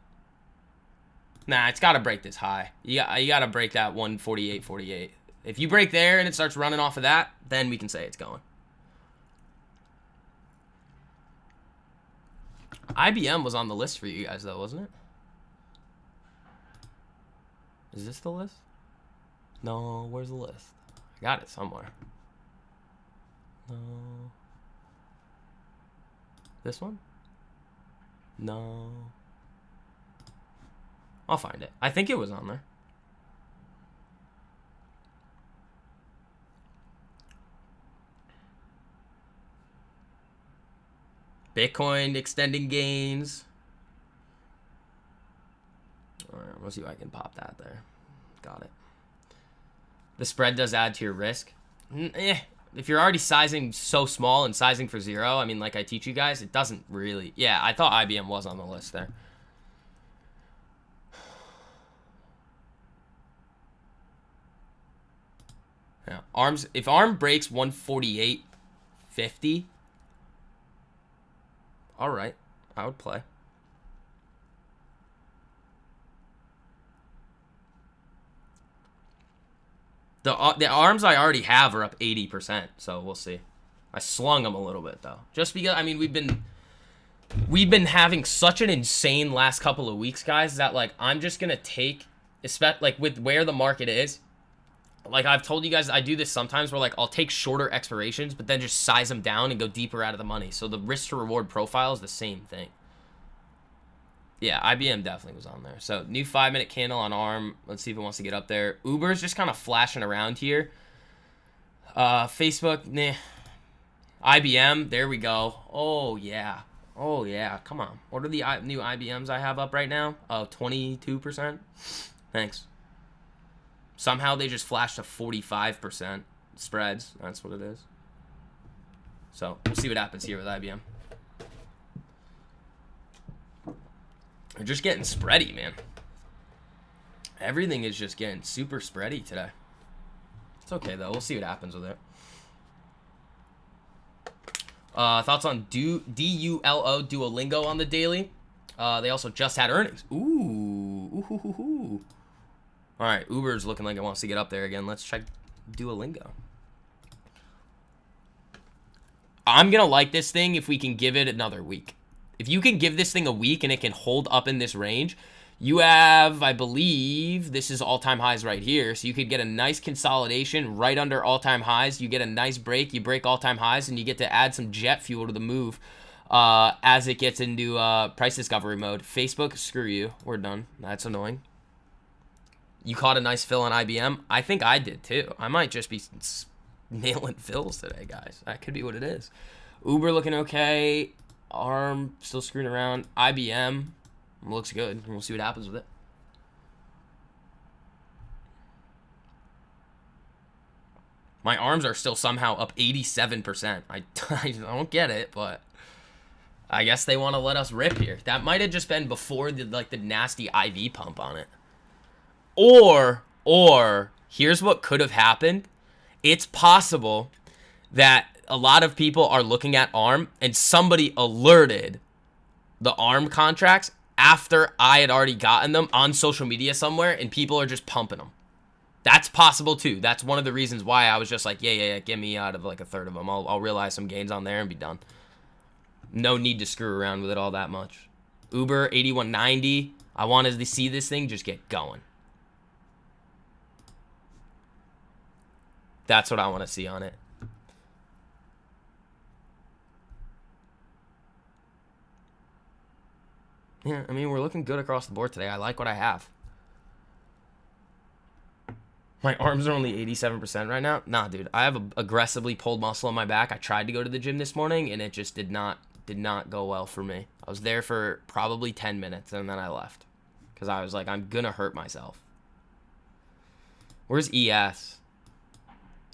Nah, it's got to break this high. You got to break that 148.48. If you break there and it starts running off of that, then we can say it's going. IBM was on the list for you guys, though, wasn't it? Is this the list? No, where's the list? I got it somewhere. No. This one? No. I'll find it. I think it was on there. Bitcoin extending gains. All right, we'll see if I can pop that there. Got it. The spread does add to your risk. If you're already sizing so small and sizing for zero, I mean, like I teach you guys, it doesn't really. Yeah, I thought IBM was on the list there. Yeah, ARMs. If ARM breaks 148.50, all right, I would play. The ARMs I already have are up 80%, so we'll see. I slung them a little bit though, just because I mean we've been having such an insane last couple of weeks, guys, that like I'm just gonna take, like with where the market is, like I've told you guys, I do this sometimes where like I'll take shorter expirations, but then just size them down and go deeper out of the money. So the risk to reward profile is the same thing. Yeah, IBM definitely was on there. So new 5-minute candle on ARM. Let's see if it wants to get up there. Uber's just kind of flashing around here. Facebook, nah. IBM, there we go. Oh yeah. Oh yeah, come on. What are the new IBMs I have up right now? Oh, 22%. Thanks. Somehow they just flashed to 45% spreads. That's what it is. So we'll see what happens here with IBM. They're just getting spready, man. Everything is just getting super spready today. It's okay, though. We'll see what happens with it. Thoughts on DULO, Duolingo on the daily? They also just had earnings. Ooh. All right, Uber's looking like it wants to get up there again. Let's check Duolingo. I'm going to like this thing if we can give it another week. If you can give this thing a week and it can hold up in this range, you have, I believe, this is all-time highs right here. So you could get a nice consolidation right under all-time highs. You get a nice break. You break all-time highs, and you get to add some jet fuel to the move as it gets into price discovery mode. Facebook, screw you. We're done. That's annoying. You caught a nice fill on IBM. I think I did, too. I might just be nailing fills today, guys. That could be what it is. Uber looking okay. ARM still screwing around. IBM looks good. We'll see what happens with it. My arms are still somehow up 87%. I don't get it, but I guess they want to let us rip here. That might have just been before the nasty IV pump on it. Or here's what could have happened. It's possible that a lot of people are looking at ARM and somebody alerted the ARM contracts after I had already gotten them on social media somewhere, and people are just pumping them. That's possible too. That's one of the reasons why I was just like, yeah, get me out of like a third of them. I'll realize some gains on there and be done. No need to screw around with it all that much. Uber 8190. I wanted to see this thing just get going. That's what I want to see on it. Yeah, I mean, we're looking good across the board today. I like what I have. My arms are only 87% right now. Nah, dude. I have a aggressively pulled muscle on my back. I tried to go to the gym this morning, and it just did not go well for me. I was there for probably 10 minutes, and then I left. Because I was like, I'm going to hurt myself. Where's ES?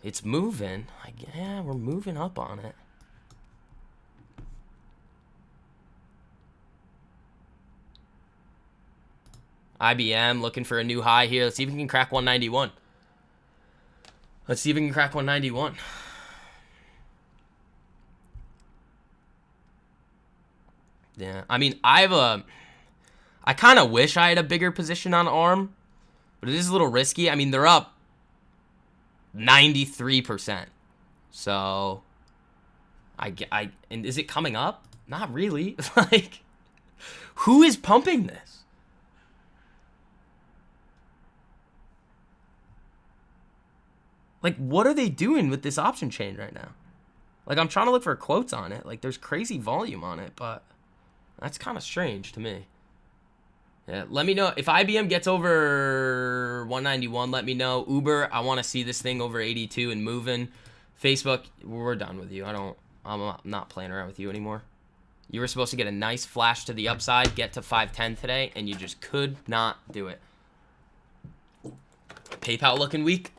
It's moving. Yeah, we're moving up on it. IBM looking for a new high here. Let's see if we can crack 191. Let's see if we can crack 191. Yeah, I mean, I kind of wish I had a bigger position on ARM, but it is a little risky. I mean, they're up 93%. So, and is it coming up? Not really. Like, who is pumping this? Like, what are they doing with this option chain right now? Like, I'm trying to look for quotes on it. Like, there's crazy volume on it, but that's kind of strange to me. Yeah, let me know. If IBM gets over 191, let me know. Uber, I want to see this thing over 82 and moving. Facebook, we're done with you. I'm not playing around with you anymore. You were supposed to get a nice flash to the upside, get to 510 today, and you just could not do it. PayPal looking weak.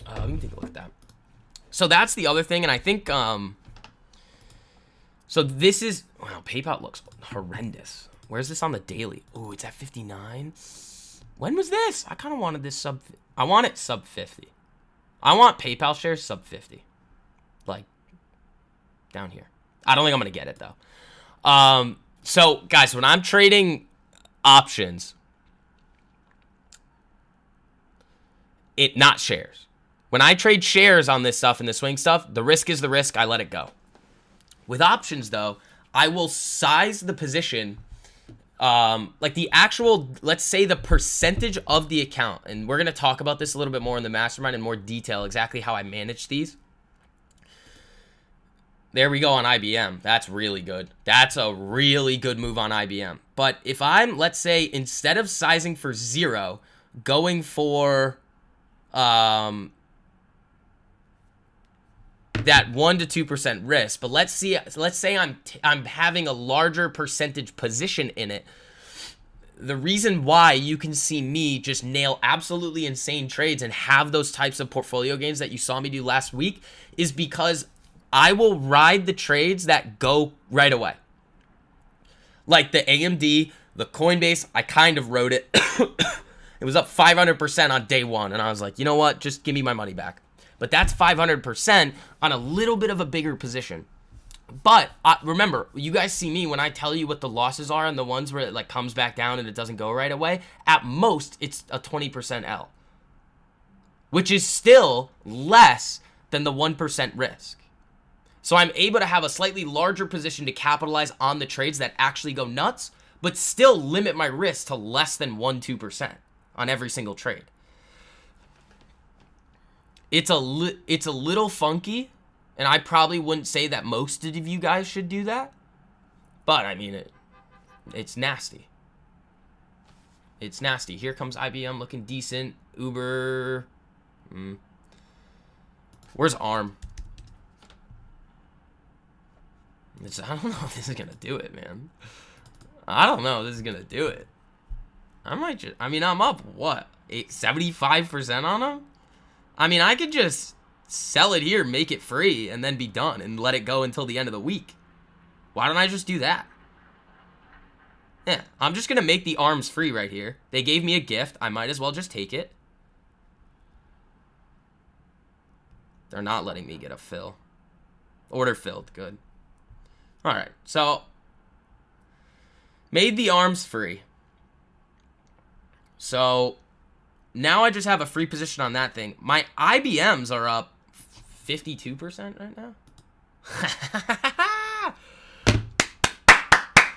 Let me take a look at that. So that's the other thing, and I think, so this is, wow, PayPal looks horrendous. Where's this on the daily? Oh, it's at 59. When was this? I kind of wanted this I want it sub 50. I want PayPal shares sub 50. Like, down here. I don't think I'm going to get it, though. So, guys, when I'm trading options, not shares. When I trade shares on this stuff and the swing stuff, the risk is the risk. I let it go. With options, though, I will size the position like the actual, let's say the percentage of the account, and we're going to talk about this a little bit more in the mastermind in more detail, exactly how I manage these. There we go on IBM. That's really good. That's a really good move on IBM. But if I'm, let's say, instead of sizing for 0, going for that 1 to 2% risk, but let's say I'm having a larger percentage position in it. The reason why you can see me just nail absolutely insane trades and have those types of portfolio gains that you saw me do last week is because I will ride the trades that go right away. Like the AMD, the Coinbase, I kind of rode it. It was up 500% on day 1, and I was like, you know what? Just give me my money back. But that's 500% on a little bit of a bigger position. But remember, you guys see me when I tell you what the losses are and the ones where it like comes back down and it doesn't go right away. At most, it's a 20% L, which is still less than the 1% risk. So I'm able to have a slightly larger position to capitalize on the trades that actually go nuts, but still limit my risk to less than 1-2% on every single trade. It's a little funky, and I probably wouldn't say that most of you guys should do that, but I mean it's nasty. It's nasty. Here comes IBM looking decent. Uber. Where's ARM? I don't know if this is going to do it, man. I don't know if this is going to do it. I'm up, what, 75% on them? I mean, I could just sell it here, make it free, and then be done and let it go until the end of the week. Why don't I just do that? Yeah, I'm just going to make the arms free right here. They gave me a gift. I might as well just take it. They're not letting me get a fill. Order filled. Good. All right, so made the arms free. So now I just have a free position on that thing. My IBMs are up 52% right now.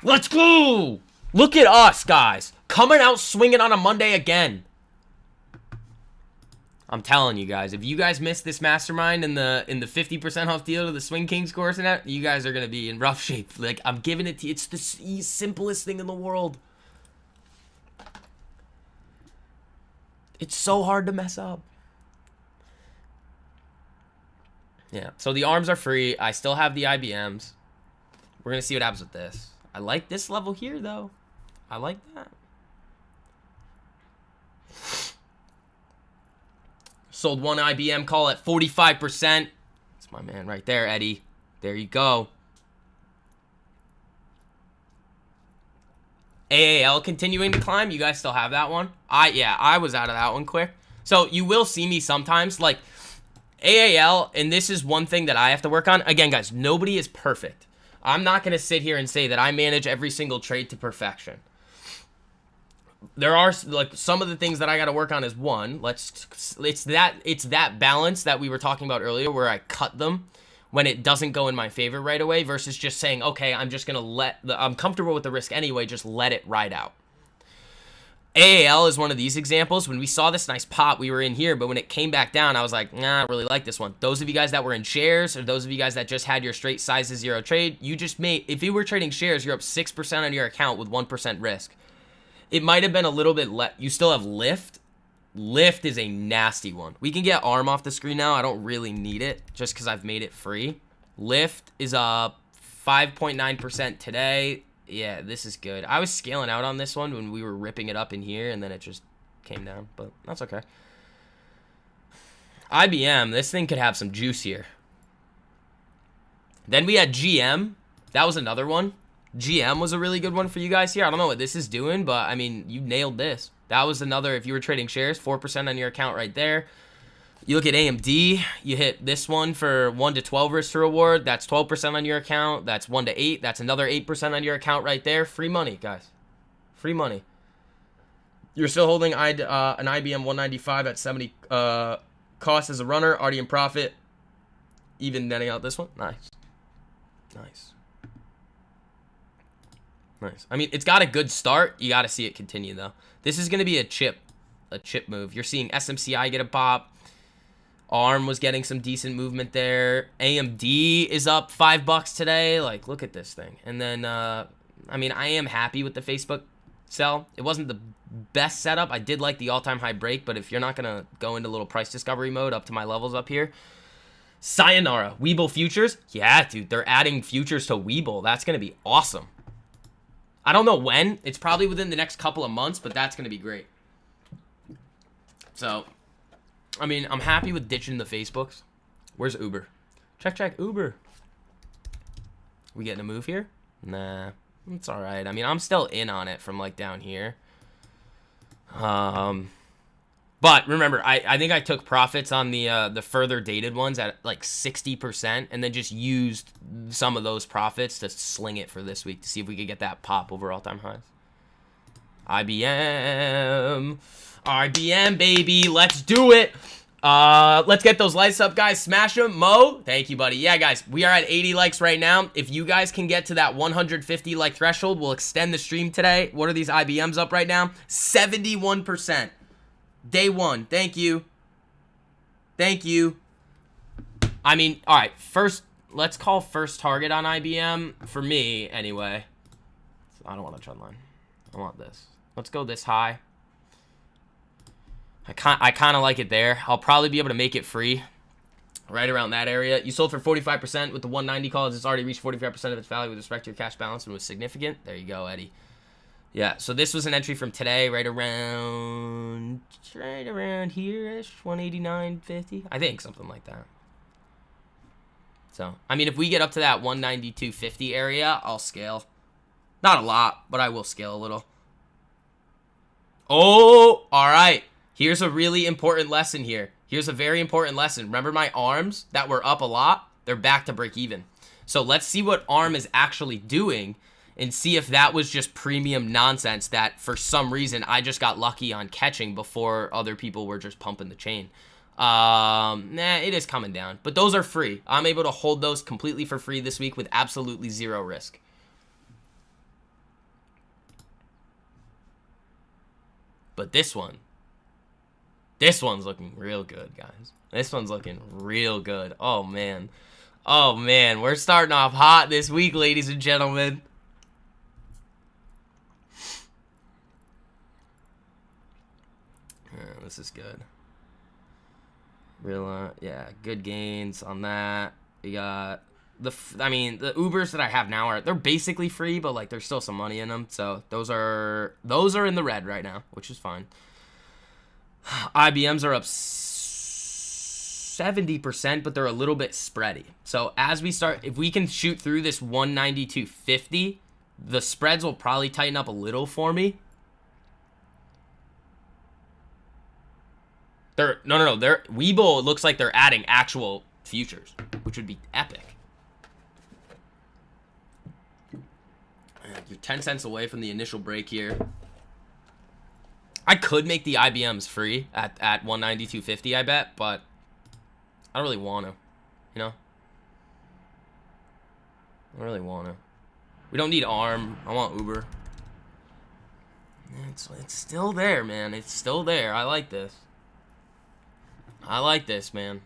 Let's go! Look at us, guys. Coming out swinging on a Monday again. I'm telling you guys, if you guys missed this mastermind in the 50% off deal to the Swing Kings course and that, you guys are going to be in rough shape. Like, I'm giving it to you. It's the simplest thing in the world. It's so hard to mess up. Yeah, so the arms are free. I still have the IBMs. We're going to see what happens with this. I like this level here, though. I like that. Sold one IBM call at 45%. That's my man right there, Eddie. There you go. AAL continuing to climb. You guys still have that one? I was out of that one quick. So you will see me sometimes. Like AAL, and this is one thing that I have to work on. Again, guys, nobody is perfect. I'm not going to sit here and say that I manage every single trade to perfection. There are like some of the things that I got to work on is one, it's that balance that we were talking about earlier where I cut them when it doesn't go in my favor right away versus just saying, okay, I'm just going to I'm comfortable with the risk anyway, just let it ride out. AAL is one of these examples. When we saw this nice pop, we were in here, but when it came back down, I was like, nah, I really like this one. Those of you guys that were in shares, or those of you guys that just had your straight size to zero trade, you just made, if you were trading shares, you're up 6% on your account with 1% risk. It might have been a little bit less. You still have lift. Lift is a nasty one. We can get ARM off the screen now. I don't really need it just because I've made it free. Lift is up 5.9% today. Yeah, this is good. I was scaling out on this one when we were ripping it up in here, and then it just came down, but that's okay. IBM, this thing could have some juice here. Then we had GM. That was another one. GM was a really good one for you guys here. I don't know what this is doing, but I mean, you nailed this. That was another, if you were trading shares, 4% on your account right there. You look at AMD, you hit this one for 1 to 12 risk to reward. That's 12% on your account. That's 1 to 8. That's another 8% on your account right there. Free money, guys. Free money. You're still holding an IBM 195 at 70 cost as a runner. Already in profit. Even netting out this one. Nice. Nice. Nice. I mean, it's got a good start. You got to see it continue, though. This is going to be a chip move. You're seeing SMCI get a pop. ARM was getting some decent movement there. AMD is up $5 today. Like, look at this thing. And then, I mean, I am happy with the Facebook sell. It wasn't the best setup. I did like the all-time high break, but if you're not going to go into a little price discovery mode up to my levels up here, sayonara. Webull futures? Yeah, dude, they're adding futures to Webull. That's going to be awesome. I don't know when. It's probably within the next couple of months, but that's going to be great. So, I mean, I'm happy with ditching the Facebooks. Where's Uber? Check, Uber. We getting a move here? Nah, it's all right. I mean, I'm still in on it from, like, down here. But remember, I think I took profits on the further dated ones at, like, 60%, and then just used some of those profits to sling it for this week to see if we could get that pop over all-time highs. IBM, baby. Let's do it. Let's get those likes up, guys. Smash them. Mo, thank you, buddy. Yeah, guys, we are at 80 likes right now. If you guys can get to that 150 like threshold, we'll extend the stream today. What are these IBMs up right now? 71%. Day one. Thank you. Thank you. I mean, all right, let's call first target on IBM for me anyway. I don't want a trend line. I want this. Let's go this high. I kind of like it there. I'll probably be able to make it free right around that area. You sold for 45% with the 190 calls. It's already reached 45% of its value with respect to your cash balance and was significant. There you go, Eddie. Yeah, so this was an entry from today, right around here-ish, 189.50. I think something like that. So, I mean, if we get up to that 192.50 area, I'll scale. Not a lot, but I will scale a little. Oh, all right. Here's a really important lesson here. Here's a very important lesson. Remember my arms that were up a lot? They're back to break even. So let's see what ARM is actually doing and see if that was just premium nonsense that for some reason I just got lucky on catching before other people were just pumping the chain. Nah, it is coming down. But those are free. I'm able to hold those completely for free this week with absolutely zero risk. But this one's looking real good, guys. This one's looking real good. Oh, man. Oh, man. We're starting off hot this week, ladies and gentlemen. Yeah, this is good. Real, yeah, good gains on that. We got the Ubers that I have now they're basically free, but like there's still some money in them. So those are in the red right now, which is fine. IBMs are up 70%, but they're a little bit spready. So as we start, if we can shoot through this 192.50, the spreads will probably tighten up a little for me. Webull looks like they're adding actual futures, which would be epic. You're 10 cents away from the initial break here. I could make the IBMs free at 192.50, I bet, but I don't really want to, you know? I don't really want to. We don't need ARM. I want Uber. It's still there, man. It's still there. I like this. I like this, man.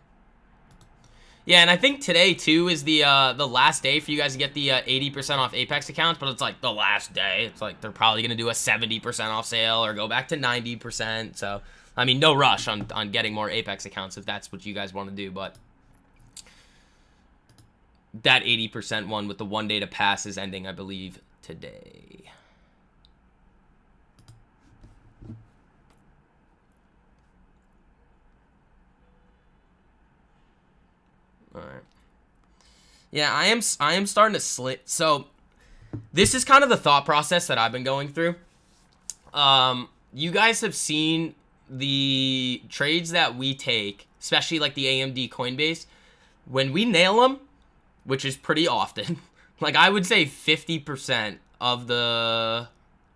Yeah, and I think today, too, is the last day for you guys to get the 80% off Apex accounts, but it's like the last day. It's like they're probably going to do a 70% off sale or go back to 90%. So, I mean, no rush on getting more Apex accounts if that's what you guys want to do, but that 80% one with the 1 day to pass is ending, I believe, today. All right. Yeah, I am starting to slit. So this is kind of the thought process that I've been going through. You guys have seen the trades that we take, especially like the AMD Coinbase. When we nail them, which is pretty often, like I would say 50% of the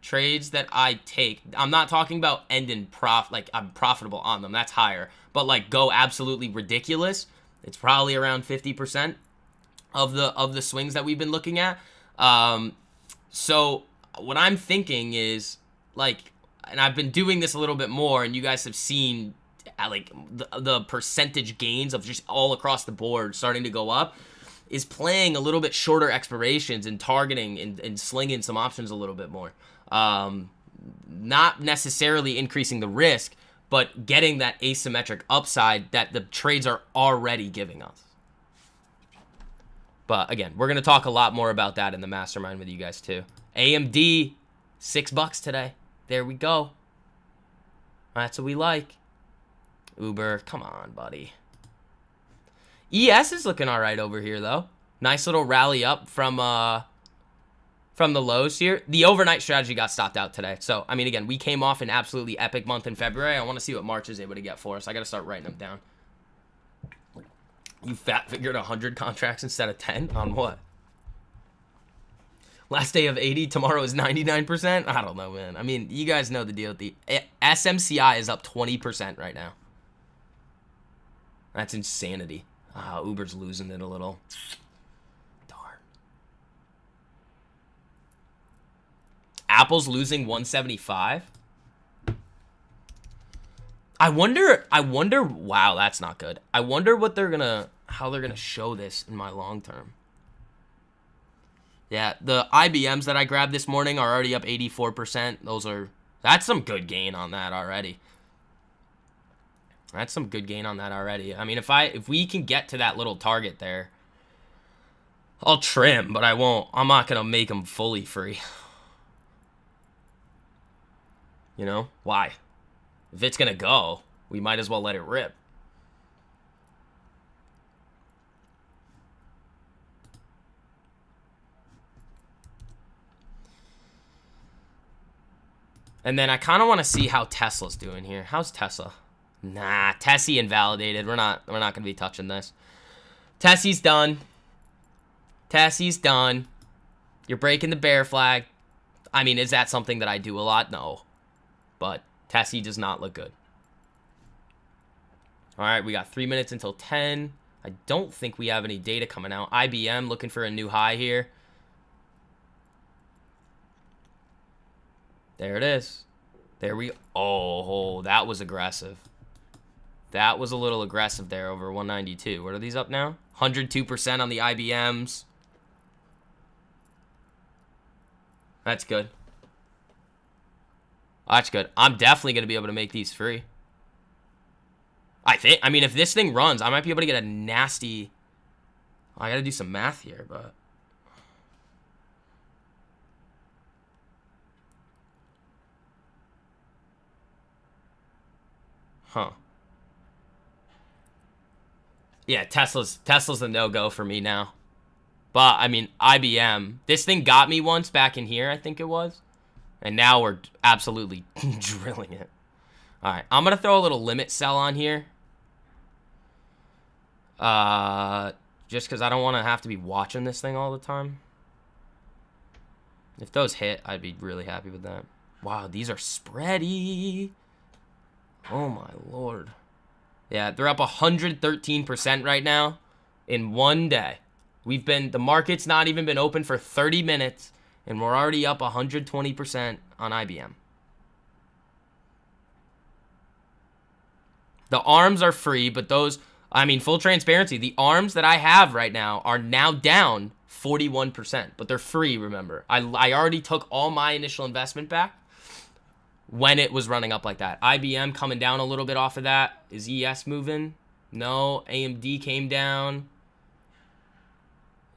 trades that I take, I'm not talking about ending like I'm profitable on them. That's higher. But like go absolutely ridiculous. It's probably around 50% of the swings that we've been looking at. So what I'm thinking is, like, and I've been doing this a little bit more, and you guys have seen, like, the percentage gains of just all across the board starting to go up, is playing a little bit shorter expirations and targeting and slinging some options a little bit more. Not necessarily increasing the risk, but getting that asymmetric upside that the trades are already giving us. But again, we're going to talk a lot more about that in the mastermind with you guys too. AMD, $6 today. There we go. That's what we like. Uber, come on, buddy. ES is looking all right over here, though. Nice little rally up from the lows here. The overnight strategy got stopped out today. So, I mean, again, we came off an absolutely epic month in February. I want to see what March is able to get for us. I got to start writing them down. You fat figured 100 contracts instead of 10? On what? Last day of 80, tomorrow is 99%? I don't know, man. I mean, you guys know the deal. The SMCI is up 20% right now. That's insanity. Uber's losing it a little. Darn. Apple's losing 175. I wonder, wow, that's not good. I wonder what how they're gonna show this in my long term. Yeah, the IBMs that I grabbed this morning are already up 84%. That's some good gain on that already. That's some good gain on that already. I mean, if we can get to that little target there, I'll trim, but I won't. I'm not gonna make them fully free. You know why? If it's gonna go, we might as well let it rip. And then I kind of want to see how Tesla's doing here. How's Tesla? Nah, Tessie invalidated. We're not gonna be touching this. Tessie's done. Tessie's done. You're breaking the bear flag. I mean, is that something that I do a lot? No. But Tessie does not look good. All right, we got 3 minutes until 10. I don't think we have any data coming out. IBM looking for a new high here. There it is. There we... Oh, that was aggressive. That was a little aggressive there over 192. What are these up now? 102% on the IBMs. That's good. That's good. I'm definitely going to be able to make these free. I mean, if this thing runs, I might be able to get a nasty... I got to do some math here, but... Huh. Yeah, Tesla's a no-go for me now. But, I mean, IBM. This thing got me once back in here, I think it was. And now we're absolutely drilling it. All right, I'm going to throw a little limit sell on here. Just because I don't want to have to be watching this thing all the time. If those hit, I'd be really happy with that. Wow, these are spready. Oh, my Lord. Yeah, they're up 113% right now in one day. The market's not even been open for 30 minutes, and we're already up 120% on IBM. The arms are free, but those, I mean, full transparency, the arms that I have right now are now down 41%, but they're free, remember. I already took all my initial investment back when it was running up like that. IBM coming down a little bit off of that. Is ES moving? No. AMD came down.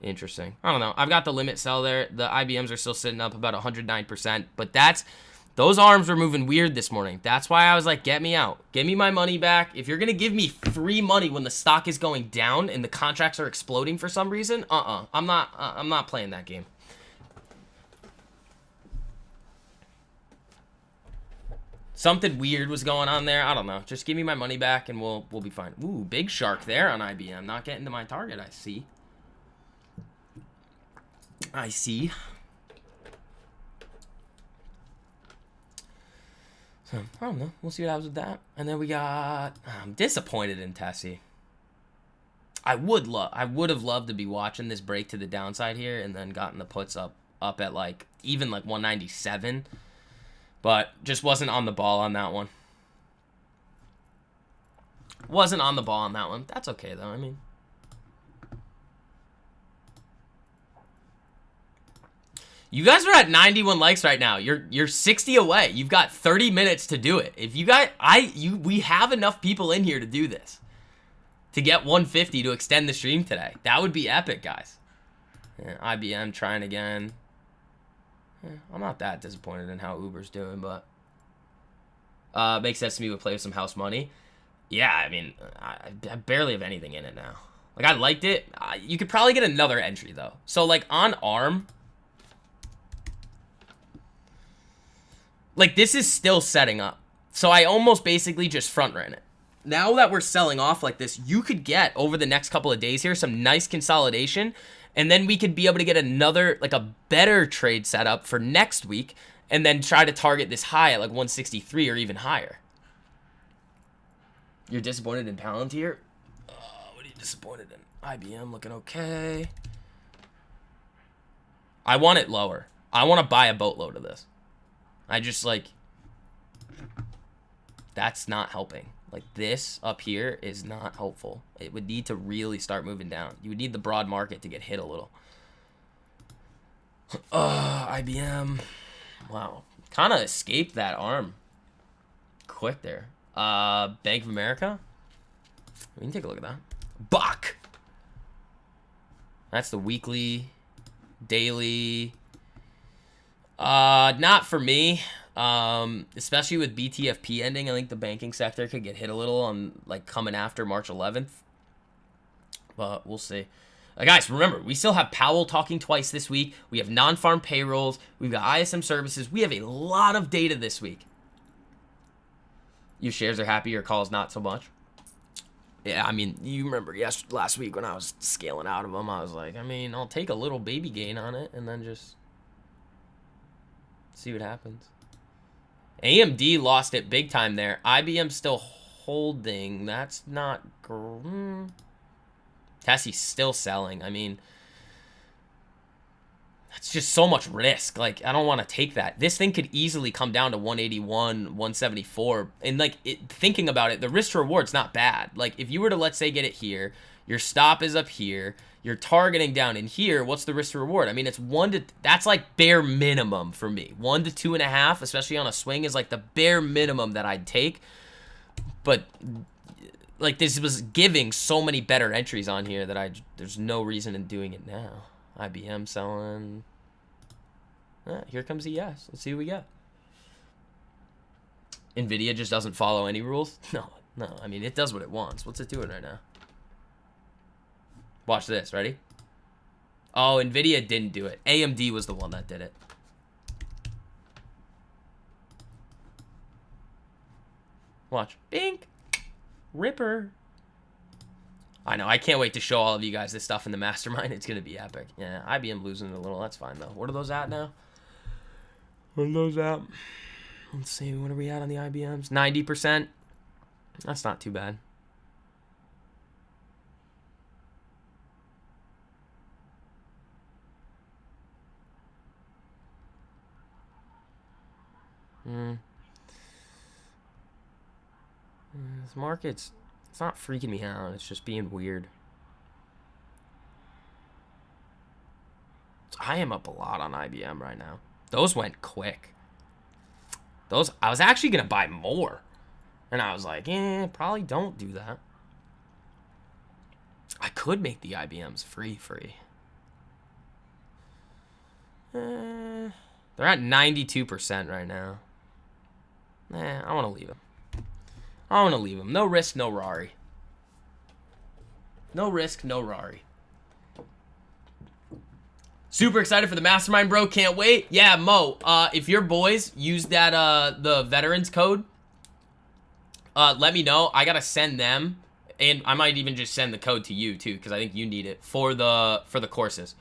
Interesting. I don't know. I've got the limit sell there. The IBMs are still sitting up about 109%, but those arms were moving weird this morning. That's why I was like, get me out. Give me my money back. If you're going to give me free money when the stock is going down and the contracts are exploding for some reason, I'm not playing that game. Something weird was going on there. I don't know. Just give me my money back and we'll be fine. Ooh, big shark there on IBM. Not getting to my target, I see. I see. So, I don't know. We'll see what happens with that. And then we got... I'm disappointed in Tessie. I would have loved to be watching this break to the downside here and then gotten the puts up up at like even like 197, but just wasn't on the ball on that one. Wasn't on the ball on that one. That's okay though. I mean, you guys are at 91 likes right now. You're 60 away. You've got 30 minutes to do it. If you guys, we have enough people in here to do this, to get 150 to extend the stream today. That would be epic, guys. Yeah, IBM trying again. I'm not that disappointed in how Uber's doing, but makes sense to me. Would play with some house money. Yeah, I mean, I barely have anything in it now. Like, I liked it. You could probably get another entry though. So like on ARM, like this is still setting up. So I almost basically just front ran it. Now that we're selling off like this, you could get over the next couple of days here some nice consolidation, and then we could be able to get another, like a better trade setup for next week, and then try to target this high at like 163 or even higher. You're disappointed in Palantir? What are you disappointed in? IBM looking okay. I want it lower. I want to buy a boatload of this. I just like, that's not helping. Like this up here is not helpful. It would need to really start moving down. You would need the broad market to get hit a little. IBM. Wow. Kind of escaped that arm quick there. Bank of America. We can take a look at that. Buck. That's the weekly, daily. Not for me. Especially with BTFP ending, I think the banking sector could get hit a little on like coming after March 11th. But we'll see. Guys, remember, we still have Powell talking twice this week. We have non-farm payrolls. We've got ISM services. We have a lot of data this week. Your shares are happy, your calls not so much. Yeah, I mean, you remember last week when I was scaling out of them, I was like, I mean, I'll take a little baby gain on it and then just see what happens. AMD lost it big time there. IBM still holding. That's not... Tessie's still selling. I mean, that's just so much risk. Like, I don't want to take that. This thing could easily come down to 181, 174. And, like, thinking about it, the risk to reward's not bad. Like, if you were to, let's say, get it here, your stop is up here, you're targeting down in here, what's the risk to reward? I mean, it's that's like bare minimum for me. 1 to 2.5, especially on a swing, is like the bare minimum that I'd take. But like, this was giving so many better entries on here that there's no reason in doing it now. IBM selling. Here comes ES. Let's see what we got. Nvidia just doesn't follow any rules. No. I mean, it does what it wants. What's it doing right now? Watch this. Ready? Oh, Nvidia didn't do it. AMD was the one that did it. Watch. Bink. Ripper. I know. I can't wait to show all of you guys this stuff in the mastermind. It's going to be epic. Yeah, IBM losing it a little. That's fine, though. What are those at now? What are those at? Let's see. What are we at on the IBMs? 90%. That's not too bad. This market's, it's not freaking me out. It's just being weird. I am up a lot on IBM right now. Those went quick. Those, I was actually going to buy more. And I was like, probably don't do that. I could make the IBMs free. They're at 92% right now. I want to leave them. No risk, no Rari. No risk, no Rari. Super excited for the mastermind, bro. Can't wait. Yeah, Mo, if your boys use that the veterans code, let me know. I gotta send them, and I might even just send the code to you too, because I think you need it for the courses.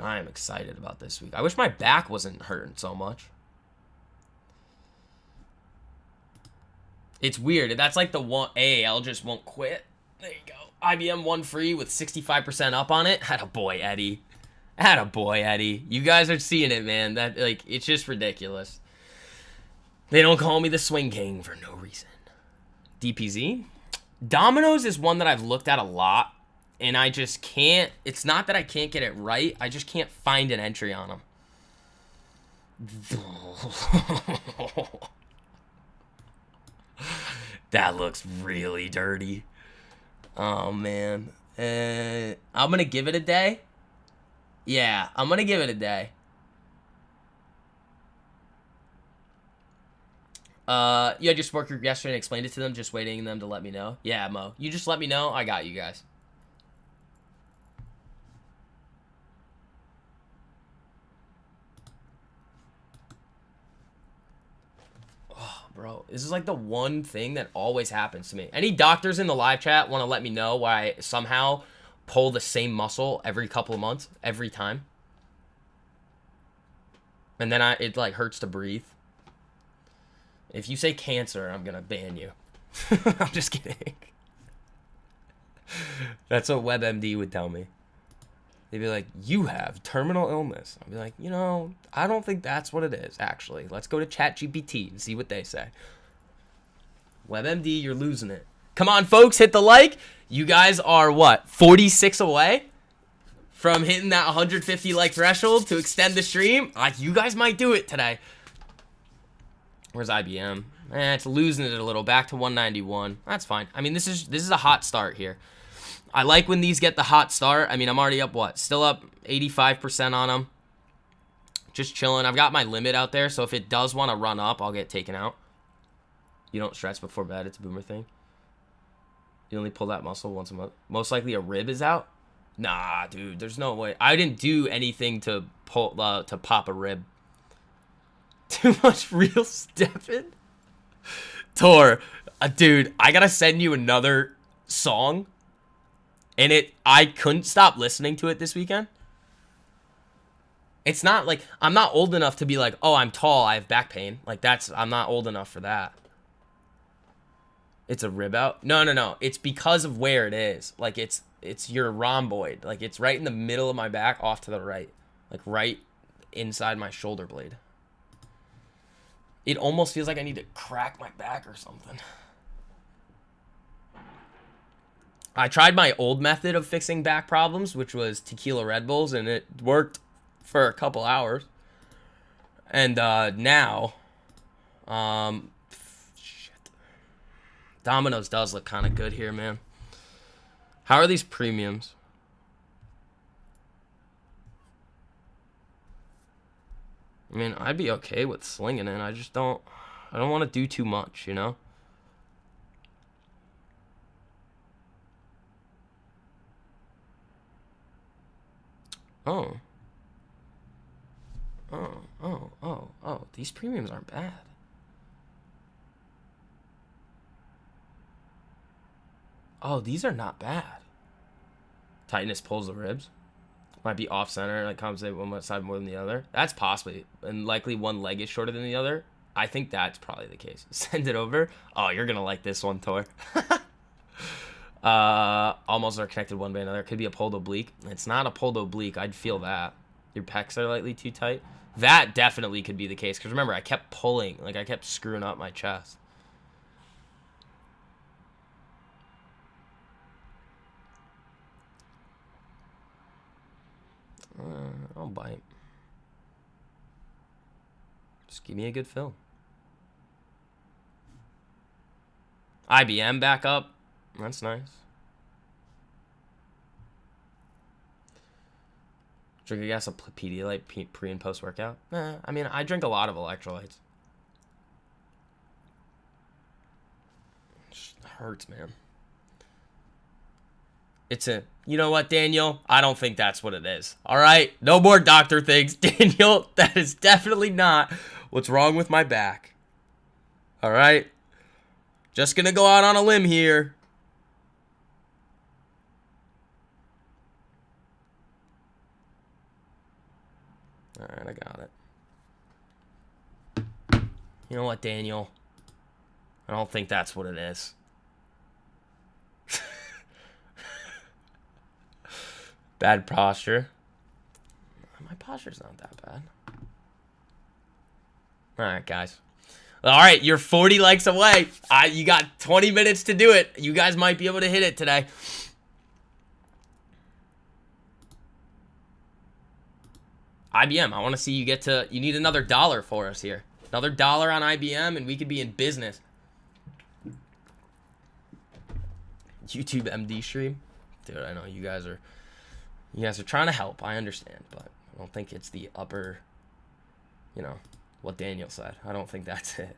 I am excited about this week. I wish my back wasn't hurting so much. It's weird. That's like the one AAL just won't quit. There you go. IBM won free with 65% up on it. Attaboy, Eddie. Attaboy, Eddie. You guys are seeing it, man. That, like, it's just ridiculous. They don't call me the Swing King for no reason. DPZ. Dominoes is one that I've looked at a lot, and I just can't. It's not that I can't get it right. I just can't find an entry on them. That looks really dirty. Oh, man. I'm going to give it a day. Yeah, I'm going to give it a day. You had your support group yesterday and explained it to them, just waiting them to let me know. Yeah, Mo. You just let me know. I got you guys. Oh, bro. This is like the one thing that always happens to me. Any doctors in the live chat want to let me know why I somehow pull the same muscle every couple of months, every time? And then it like hurts to breathe. If you say cancer, I'm going to ban you. I'm just kidding. That's what WebMD would tell me. They'd be like, you have terminal illness. I'd be like, you know, I don't think that's what it is, actually. Let's go to ChatGPT and see what they say. WebMD, you're losing it. Come on, folks, hit the like. You guys are, what, 46 away from hitting that 150 like threshold to extend the stream? You guys might do it today. Where's IBM? It's losing it a little. Back to 191. That's fine. I mean, this is a hot start here. I like when these get the hot start. I mean, I'm already up, what? Still up 85% on them. Just chilling. I've got my limit out there, so if it does want to run up, I'll get taken out. You don't stretch before bed. It's a boomer thing. You only pull that muscle once a month. Most likely a rib is out. Nah, dude. There's no way. I didn't do anything to pop a rib. Too much real stepping. Tor, dude, I gotta send you another song. And I couldn't stop listening to it this weekend. It's not like, I'm not old enough to be like, oh, I'm tall, I have back pain. Like, I'm not old enough for that. It's a rib out? No. It's because of where it is. Like, it's your rhomboid. Like, it's right in the middle of my back, off to the right. Like, right inside my shoulder blade. It almost feels like I need to crack my back or something. I tried my old method of fixing back problems, which was tequila Red Bulls, and it worked for a couple hours. And now, shit. Domino's does look kind of good here, man. How are these premiums? I mean, I'd be okay with slinging it. I don't want to do too much, you know? Oh. These premiums aren't bad. Oh, these are not bad. Tightness pulls the ribs. Might be off center, like compensate one side more than the other. That's possibly, and likely one leg is shorter than the other. I think that's probably the case. Send it over. Oh, you're gonna like this one, Tor. Almost are connected one by another. Could be a pulled oblique. It's not a pulled oblique. I'd feel that. Your pecs are lightly too tight. That definitely could be the case. Because remember, I kept pulling. Like, I kept screwing up my chest. I'll bite. Just give me a good fill. IBM back up. That's nice. Drink a glass of Pedialyte pre and post workout. Nah, I mean, I drink a lot of electrolytes. It hurts, man. You know what, Daniel? I don't think that's what it is. All right? No more doctor things. Daniel, that is definitely not what's wrong with my back. All right? Just gonna go out on a limb here. Alright, I got it. You know what, Daniel? I don't think that's what it is. Bad posture. My posture's not that bad. Alright, guys. Alright, you're 40 likes away. You got 20 minutes to do it. You guys might be able to hit it today. IBM, I want to see you get to... You need another $1 for us here. Another $1 on IBM, and we could be in business. YouTube MD stream? Dude, I know you guys are trying to help. I understand, but I don't think it's the upper... You know, what Daniel said. I don't think that's it.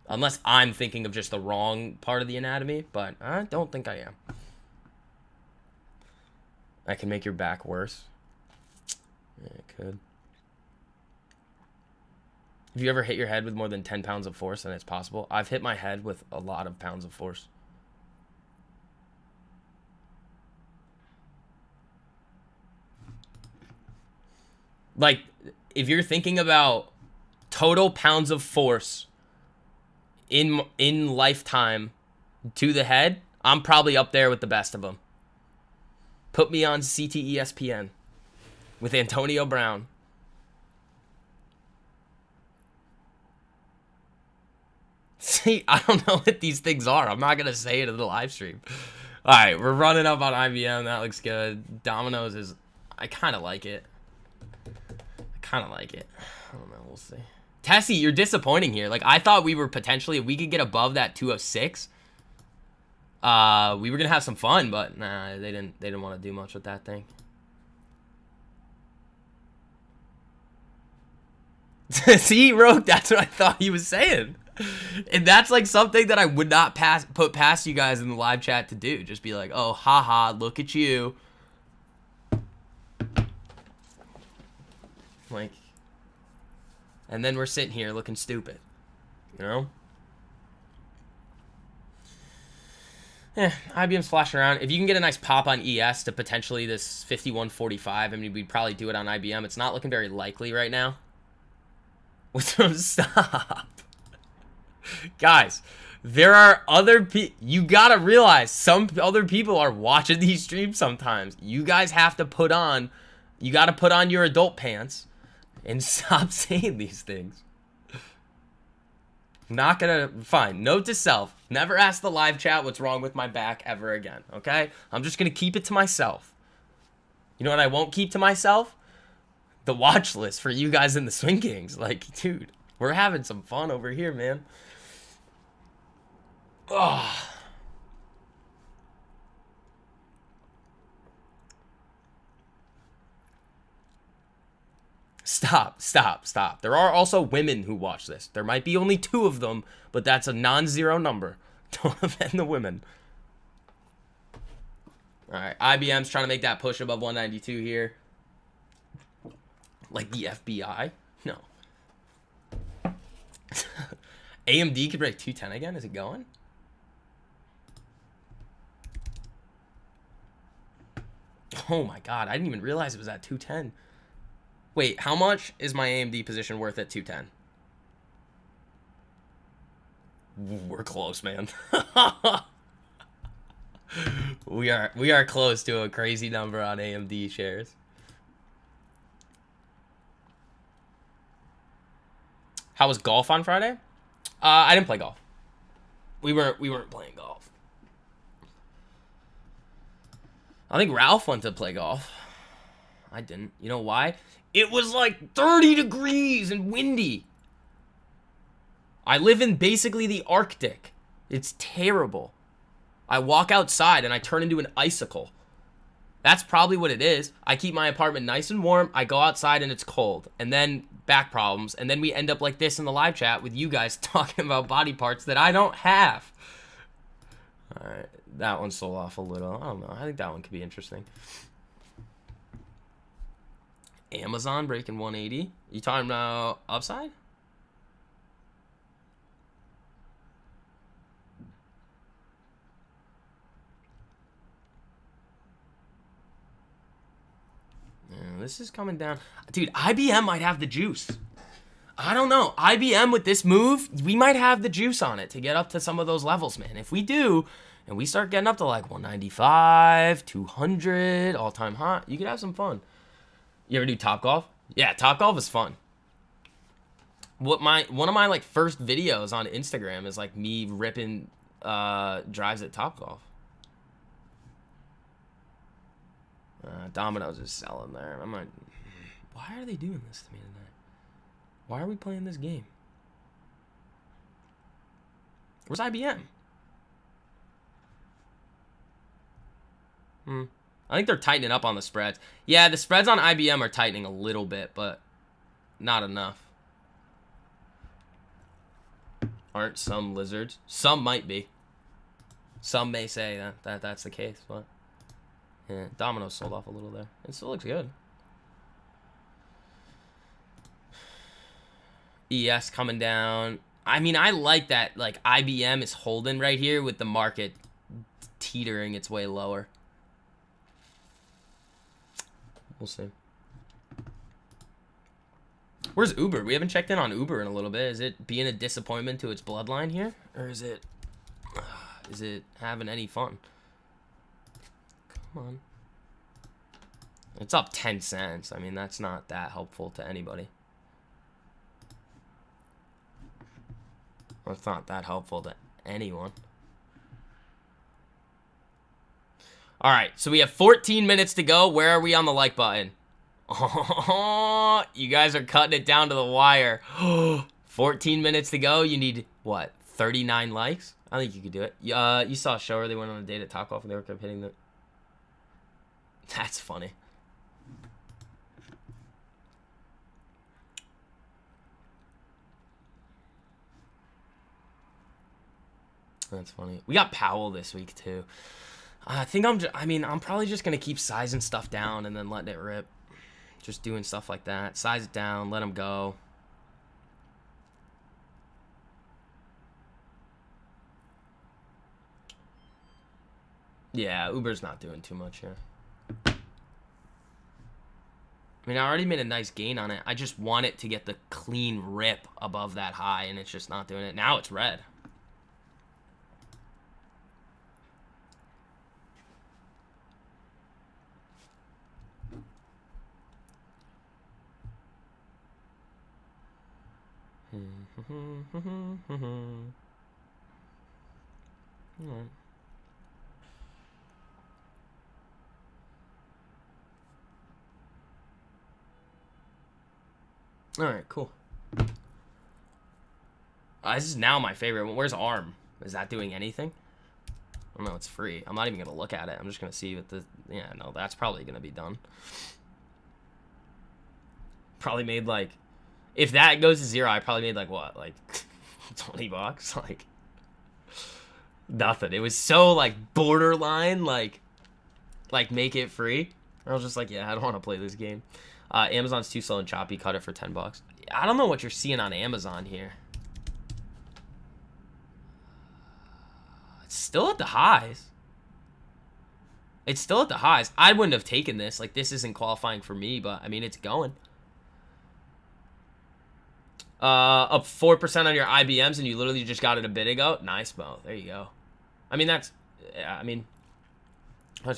Unless I'm thinking of just the wrong part of the anatomy, but I don't think I am. I can make your back worse. Yeah, it could. Have you ever hit your head with more than 10 pounds of force? And it's possible. I've hit my head with a lot of pounds of force. Like, if you're thinking about total pounds of force in lifetime to the head, I'm probably up there with the best of them. Put me on CTESPN with Antonio Brown. See, I don't know what these things are. I'm not going to say it in the live stream. All right, we're running up on IBM. That looks good. Domino's is... I kind of like it. I don't know. We'll see. Tessie, you're disappointing here. Like, I thought we were potentially... If we could get above that 206, we were going to have some fun, but nah, they didn't want to do much with that thing. See, Rogue, that's what I thought he was saying. And that's like something that I would not put past you guys in the live chat to do. Just be like, oh, haha, look at you. Like, and then we're sitting here looking stupid. You know? Yeah, IBM's flashing around. If you can get a nice pop on ES to potentially this 5145, I mean, we'd probably do it on IBM. It's not looking very likely right now. Stop. Guys, there are other people. You gotta realize some other people are watching these streams sometimes. You guys have to put on, you gotta put on your adult pants and stop saying these things. Not gonna, fine, note to self, never ask the live chat what's wrong with my back ever again, okay? I'm just gonna keep it to myself. You know what I won't keep to myself? The watch list for you guys in the Swing Kings. Like, dude, we're having some fun over here, man. Oh. Stop. There are also women who watch this. There might be only 2 of them, but that's a non-zero number. Don't offend the women. All right, IBM's trying to make that push above 192 here. Like the FBI? No. AMD could break 210 again? Is it going? Oh my god, I didn't even realize it was at 210. Wait, how much is my AMD position worth at 210? We're close, man. we are close to a crazy number on AMD shares. How was golf on Friday? I didn't play golf. We weren't playing golf. I think Ralph went to play golf. I didn't. You know why? It was like 30 degrees and windy. I live in basically the Arctic. It's terrible. I walk outside and I turn into an icicle. That's probably what it is. I keep my apartment nice and warm. I go outside and it's cold. And then back problems. And then we end up like this in the live chat with you guys talking about body parts that I don't have. All right. That one sold off a little. I don't know. I think that one could be interesting. Amazon breaking 180. You talking about upside? Yeah, this is coming down. Dude, IBM might have the juice. I don't know. IBM with this move, we might have the juice on it to get up to some of those levels, man. If we do, and we start getting up to like 195, 200, all-time high, you could have some fun. You ever do Topgolf? Yeah, Topgolf is fun. One of my like first videos on Instagram is like me ripping drives at Topgolf. Domino's is selling there. I'm like, why are they doing this to me tonight? Why are we playing this game? Where's IBM? I think they're tightening up on the spreads. Yeah, the spreads on IBM are tightening a little bit, but not enough. Aren't some lizards? Some might be. Some may say that's the case, but yeah, Domino's sold off a little there. It still looks good. ES coming down. I mean, I like that. Like IBM is holding right here with the market teetering its way lower. We'll see. Where's Uber? We haven't checked in on Uber in a little bit. Is it being a disappointment to its bloodline here, or is it having any fun? Come on. It's up 10 cents. I mean, that's not that helpful to anybody. Well, it's not that helpful to anyone. All right, so we have 14 minutes to go. Where are we on the like button? Oh, you guys are cutting it down to the wire. 14 minutes to go. You need, what, 39 likes? I think you could do it. You saw a show where they went on a date at Topgolf and they were kept hitting the... That's funny. That's funny. We got Powell this week, too. I think I'm probably just going to keep sizing stuff down and then letting it rip. Just doing stuff like that. Size it down, let him go. Yeah, Uber's not doing too much here. I mean, I already made a nice gain on it. I just want it to get the clean rip above that high, and it's just not doing it. Now it's red. All right, cool. This is now my favorite one. Where's ARM? Is that doing anything? I don't know. It's free. I'm not even gonna look at it. I'm just gonna see what the... Yeah, no, that's probably gonna be done. Probably made like... If that goes to zero, I probably made like what? Like 20 bucks? Like nothing. It was so like borderline, like make it free. I was just like, yeah, I don't want to play this game. Amazon's too slow and choppy. Cut it for 10 bucks. I don't know what you're seeing on Amazon here. It's still at the highs. It's still at the highs. I wouldn't have taken this. Like, this isn't qualifying for me, but I mean, it's going. Up 4% on your IBMs, and you literally just got it a bit ago. Nice, Mo. There you go. I mean, that's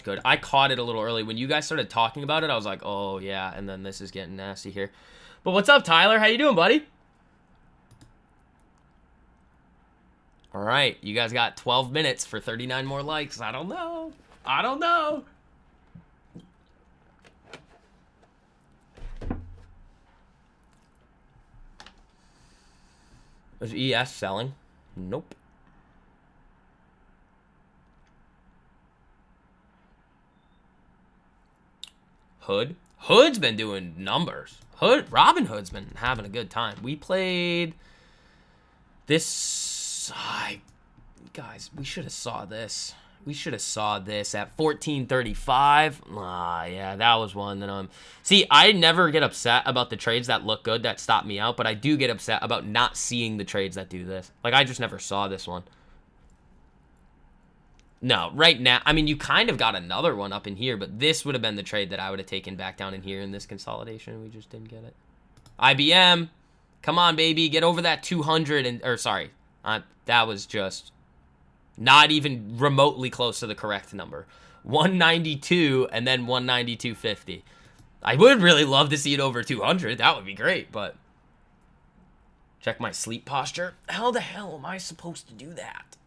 good. I caught it a little early. When you guys started talking about it, I was like, oh, yeah, and then this is getting nasty here. But what's up, Tyler? How you doing, buddy? All right, you guys got 12 minutes for 39 more likes. I don't know. I don't know. Is ES selling? Nope. Hood? Hood's been doing numbers. Robin Hood's been having a good time. We played this... guys, we should have saw this. We should have saw this at 1435. Yeah, that was one that See, I never get upset about the trades that look good that stop me out, but I do get upset about not seeing the trades that do this. Like, I just never saw this one. No, right now, I mean, you kind of got another one up in here, but this would have been the trade that I would have taken back down in here in this consolidation. We just didn't get it. IBM, come on, baby, get over that 200 and, or sorry, that was just not even remotely close to the correct number. 192 and then 192.50. I would really love to see it over 200. That would be great, but check my sleep posture. How the hell am I supposed to do that?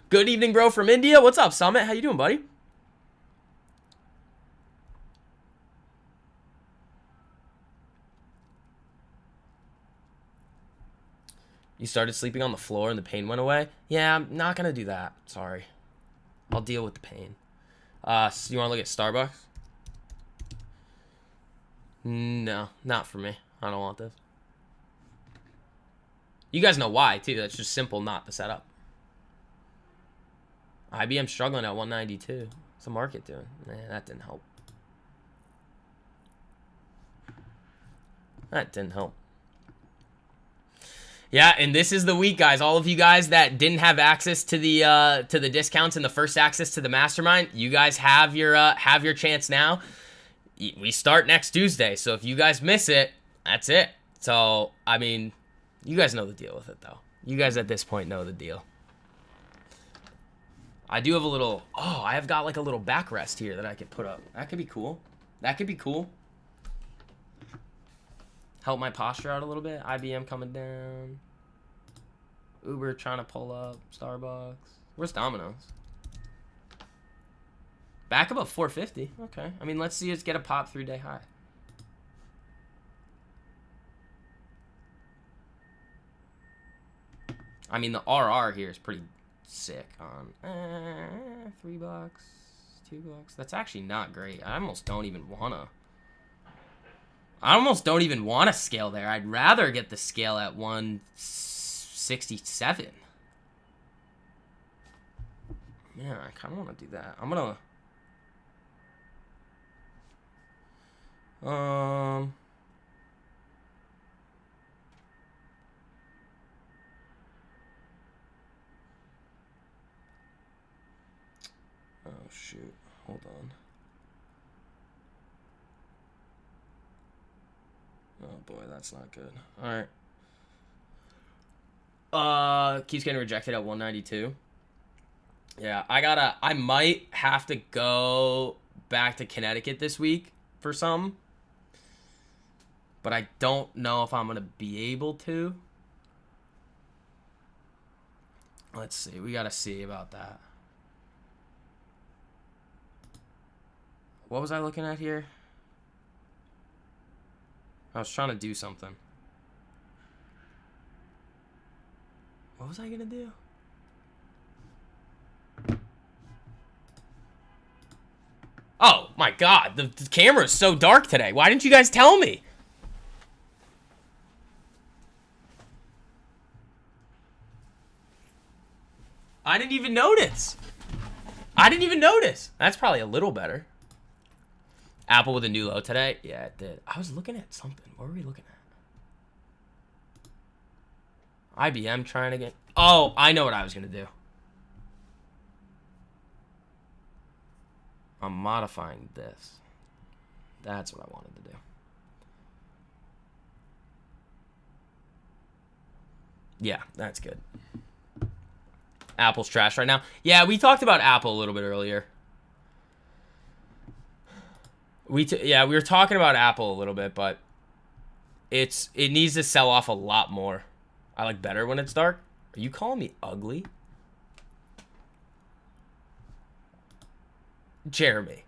Good evening, bro, from India. What's up, Summit? How you doing, buddy? You started sleeping on the floor and the pain went away? Yeah, I'm not going to do that. Sorry. I'll deal with the pain. So you want to look at Starbucks? No, not for me. I don't want this. You guys know why, too. That's just simple, not the setup. IBM struggling at 192. What's the market doing? Man, that didn't help. That didn't help. Yeah, and this is the week, guys. All of you guys that didn't have access to the discounts and the first access to the Mastermind, you guys have your chance now. We start next Tuesday, so if you guys miss it, that's it. So, I mean, you guys know the deal with it, though. You guys at this point know the deal. I do have a little... Oh, I have got like a little backrest here that I could put up. That could be cool. That could be cool. Help my posture out a little bit. IBM coming down. Uber trying to pull up. Starbucks. Where's Domino's? Back above 450. Okay. I mean, let's see us get a pop 3-day high. I mean, the RR here is pretty sick on $3, $2. That's actually not great. I almost don't even wanna scale there. I'd rather get the scale at 167. Man, I kind of want to do that. I'm gonna oh shoot, hold on. Oh boy, that's not good. All right. Keeps getting rejected at 192. Yeah, I might have to go back to Connecticut this week for some. But I don't know if I'm going to be able to. Let's see. We got to see about that. What was I looking at here? I was trying to do something. What was I going to do? Oh, my God. The camera is so dark today. Why didn't you guys tell me? I didn't even notice. That's probably a little better. Apple with a new low today? Yeah, it did. I was looking at something. What were we looking at? IBM trying to get... Oh, I know what I was going to do. I'm modifying this. That's what I wanted to do. Yeah, that's good. Apple's trash right now. Yeah, we talked about Apple a little bit earlier. We were talking about Apple a little bit, but it needs to sell off a lot more. I like better when it's dark. Are you calling me ugly? Jeremy.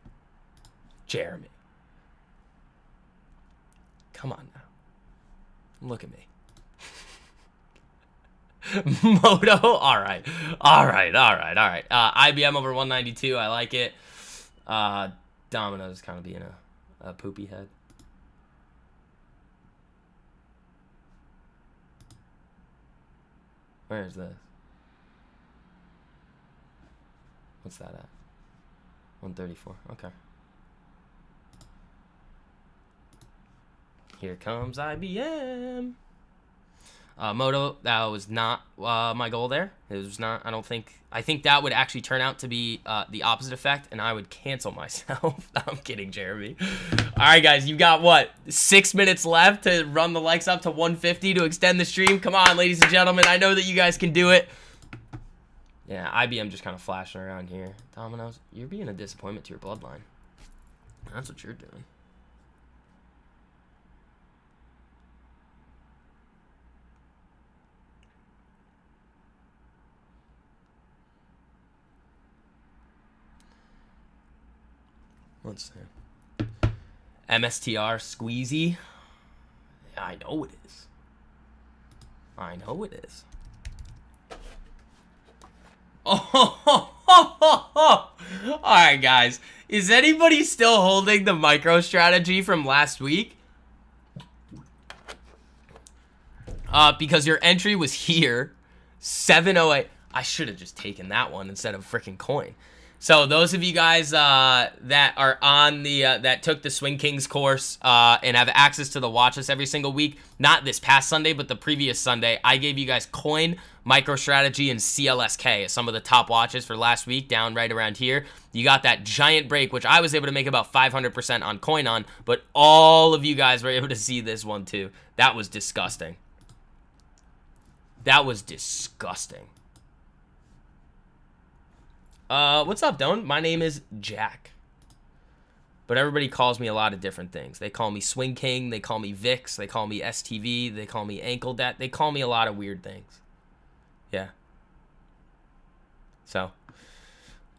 Come on now. Look at me. Moto. All right. IBM over 192. I like it. Domino's kind of being a poopy head. Where is this? What's that at? 134. Okay. Here comes IBM. Moto, that was not my goal there. It was not, I think that would actually turn out to be the opposite effect, and I would cancel myself. I'm kidding, Jeremy. All right, guys, you got what? 6 minutes left to run the likes up to 150 to extend the stream. Come on, ladies and gentlemen. I know that you guys can do it. Yeah, IBM just kind of flashing around here. Domino's, you're being a disappointment to your bloodline. That's what you're doing. Let's see. MSTR squeezy. Yeah, I know it is. I know it is. Oh, all right, guys. Is anybody still holding the micro strategy from last week? Because your entry was here, 708. I should have just taken that one instead of freaking coin. So those of you guys that are on the that took the Swing Kings course and have access to the watch list every single week, not this past Sunday, but the previous Sunday, I gave you guys coin, MicroStrategy, and CLSK as some of the top watches for last week, down right around here. You got that giant break, which I was able to make about 500% on coin on, but all of you guys were able to see this one too. That was disgusting. That was disgusting. What's up, Don? My name is Jack. But everybody calls me a lot of different things. They call me Swing King, they call me VIX, they call me STV, they call me Ankle Dat. They call me a lot of weird things. Yeah. So,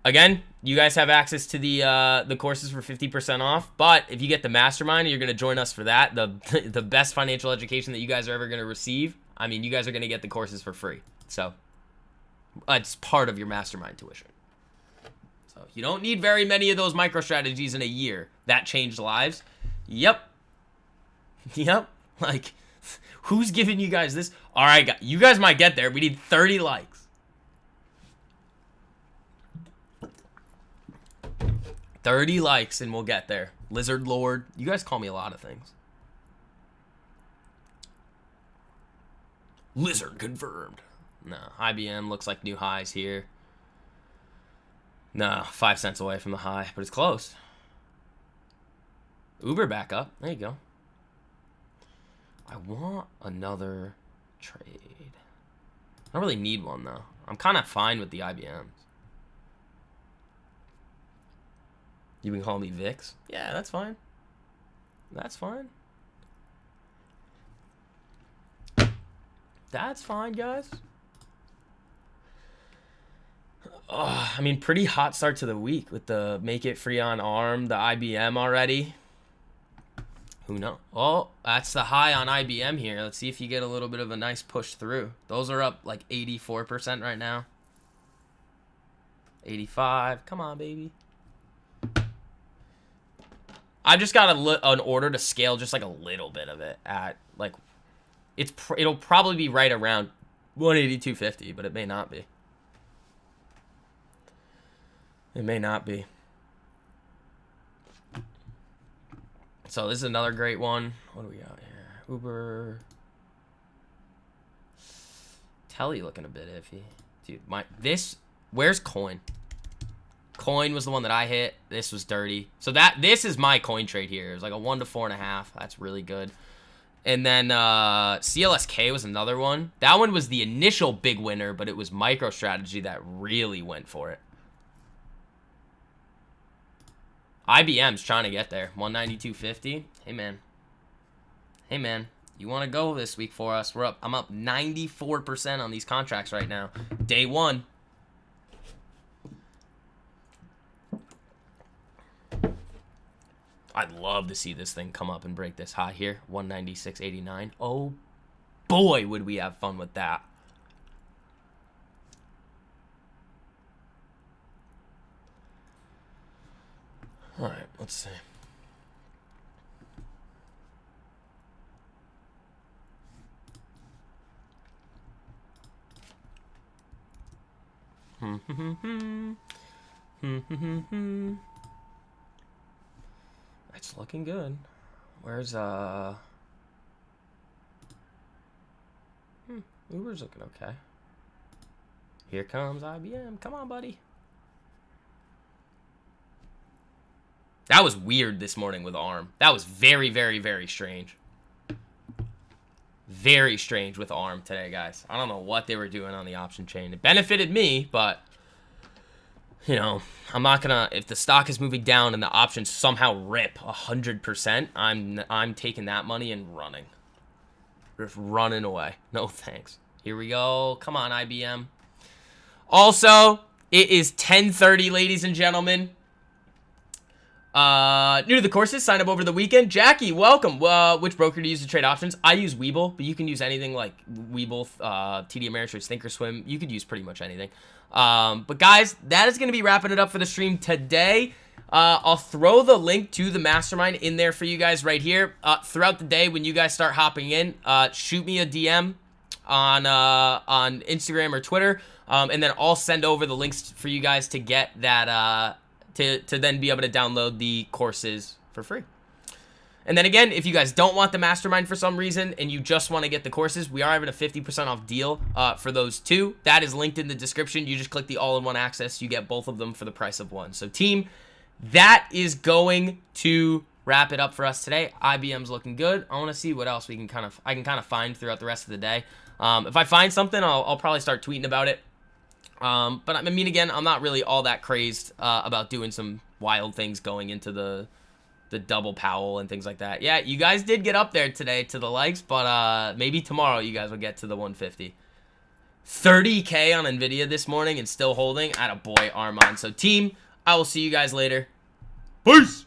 again, you guys have access to the courses for 50% off. But if you get the Mastermind, you're going to join us for that. The best financial education that you guys are ever going to receive. I mean, you guys are going to get the courses for free. So, it's part of your Mastermind tuition. So you don't need very many of those micro strategies in a year that changed lives. Yep. Yep. Like, who's giving you guys this? All right, you guys might get there. We need 30 likes. 30 likes and we'll get there. Lizard Lord. You guys call me a lot of things. Lizard confirmed. No, IBM looks like new highs here. No, 5 cents away from the high, but it's close. Uber back up. There you go. I want another trade. I don't really need one, though. I'm kind of fine with the IBMs. You can call me VIX? Yeah, that's fine. That's fine. That's fine, guys. I mean, pretty hot start to the week with the Make It Free on ARM, the IBM already. Who knows? Oh, that's the high on IBM here. Let's see if you get a little bit of a nice push through. Those are up like 84% right now. 85. Come on, baby. I just got an order to scale just like a little bit of it at like it'll probably be right around 182.50, but it may not be. It may not be. So this is another great one. What do we got here? Uber. Telly looking a bit iffy. Dude, where's Coin? Coin was the one that I hit. This was dirty. So this is my coin trade here. It was like a 1 to 4.5. That's really good. And then CLSK was another one. That one was the initial big winner, but it was MicroStrategy that really went for it. IBM's trying to get there. 192.50. Hey, man. Hey, man. You want to go this week for us? I'm up 94% on these contracts right now. Day one. I'd love to see this thing come up and break this high here. 196.89. Oh, boy, would we have fun with that. All right, let's see. It's looking good. Where's Uber's looking okay. Here comes IBM. Come on, buddy. That was weird this morning with ARM. That was very, very, very strange. Very strange with ARM today, guys. I don't know what they were doing on the option chain. It benefited me, but, you know, I'm not going to... If the stock is moving down and the options somehow rip 100%, I'm taking that money and running. Just running away. No thanks. Here we go. Come on, IBM. Also, it is 10:30, ladies and gentlemen. New to the courses, sign up over the weekend. Jackie, welcome. Which broker do you use to trade options? I use Webull, but you can use anything like Webull, TD Ameritrade, Thinkorswim. You could use pretty much anything. But guys, that is going to be wrapping it up for the stream today. I'll throw the link to the Mastermind in there for you guys right here. Throughout the day, when you guys start hopping in, shoot me a DM on Instagram or Twitter, and then I'll send over the links for you guys to get that, to then be able to download the courses for free. And then again, if you guys don't want the Mastermind for some reason and you just want to get the courses, we are having a 50% off deal for those two. That is linked in the description. You just click the all-in-one access. You get both of them for the price of one. So team, that is going to wrap it up for us today. IBM's looking good. I want to see what else I can kind of find throughout the rest of the day. If I find something, I'll probably start tweeting about it. But I mean, again, I'm not really all that crazed about doing some wild things going into the double Powell and things like that. Yeah, you guys did get up there today to the likes, but maybe tomorrow you guys will get to the 150. 30K on NVIDIA this morning and still holding. Attaboy, Armand. So team, I will see you guys later. Peace!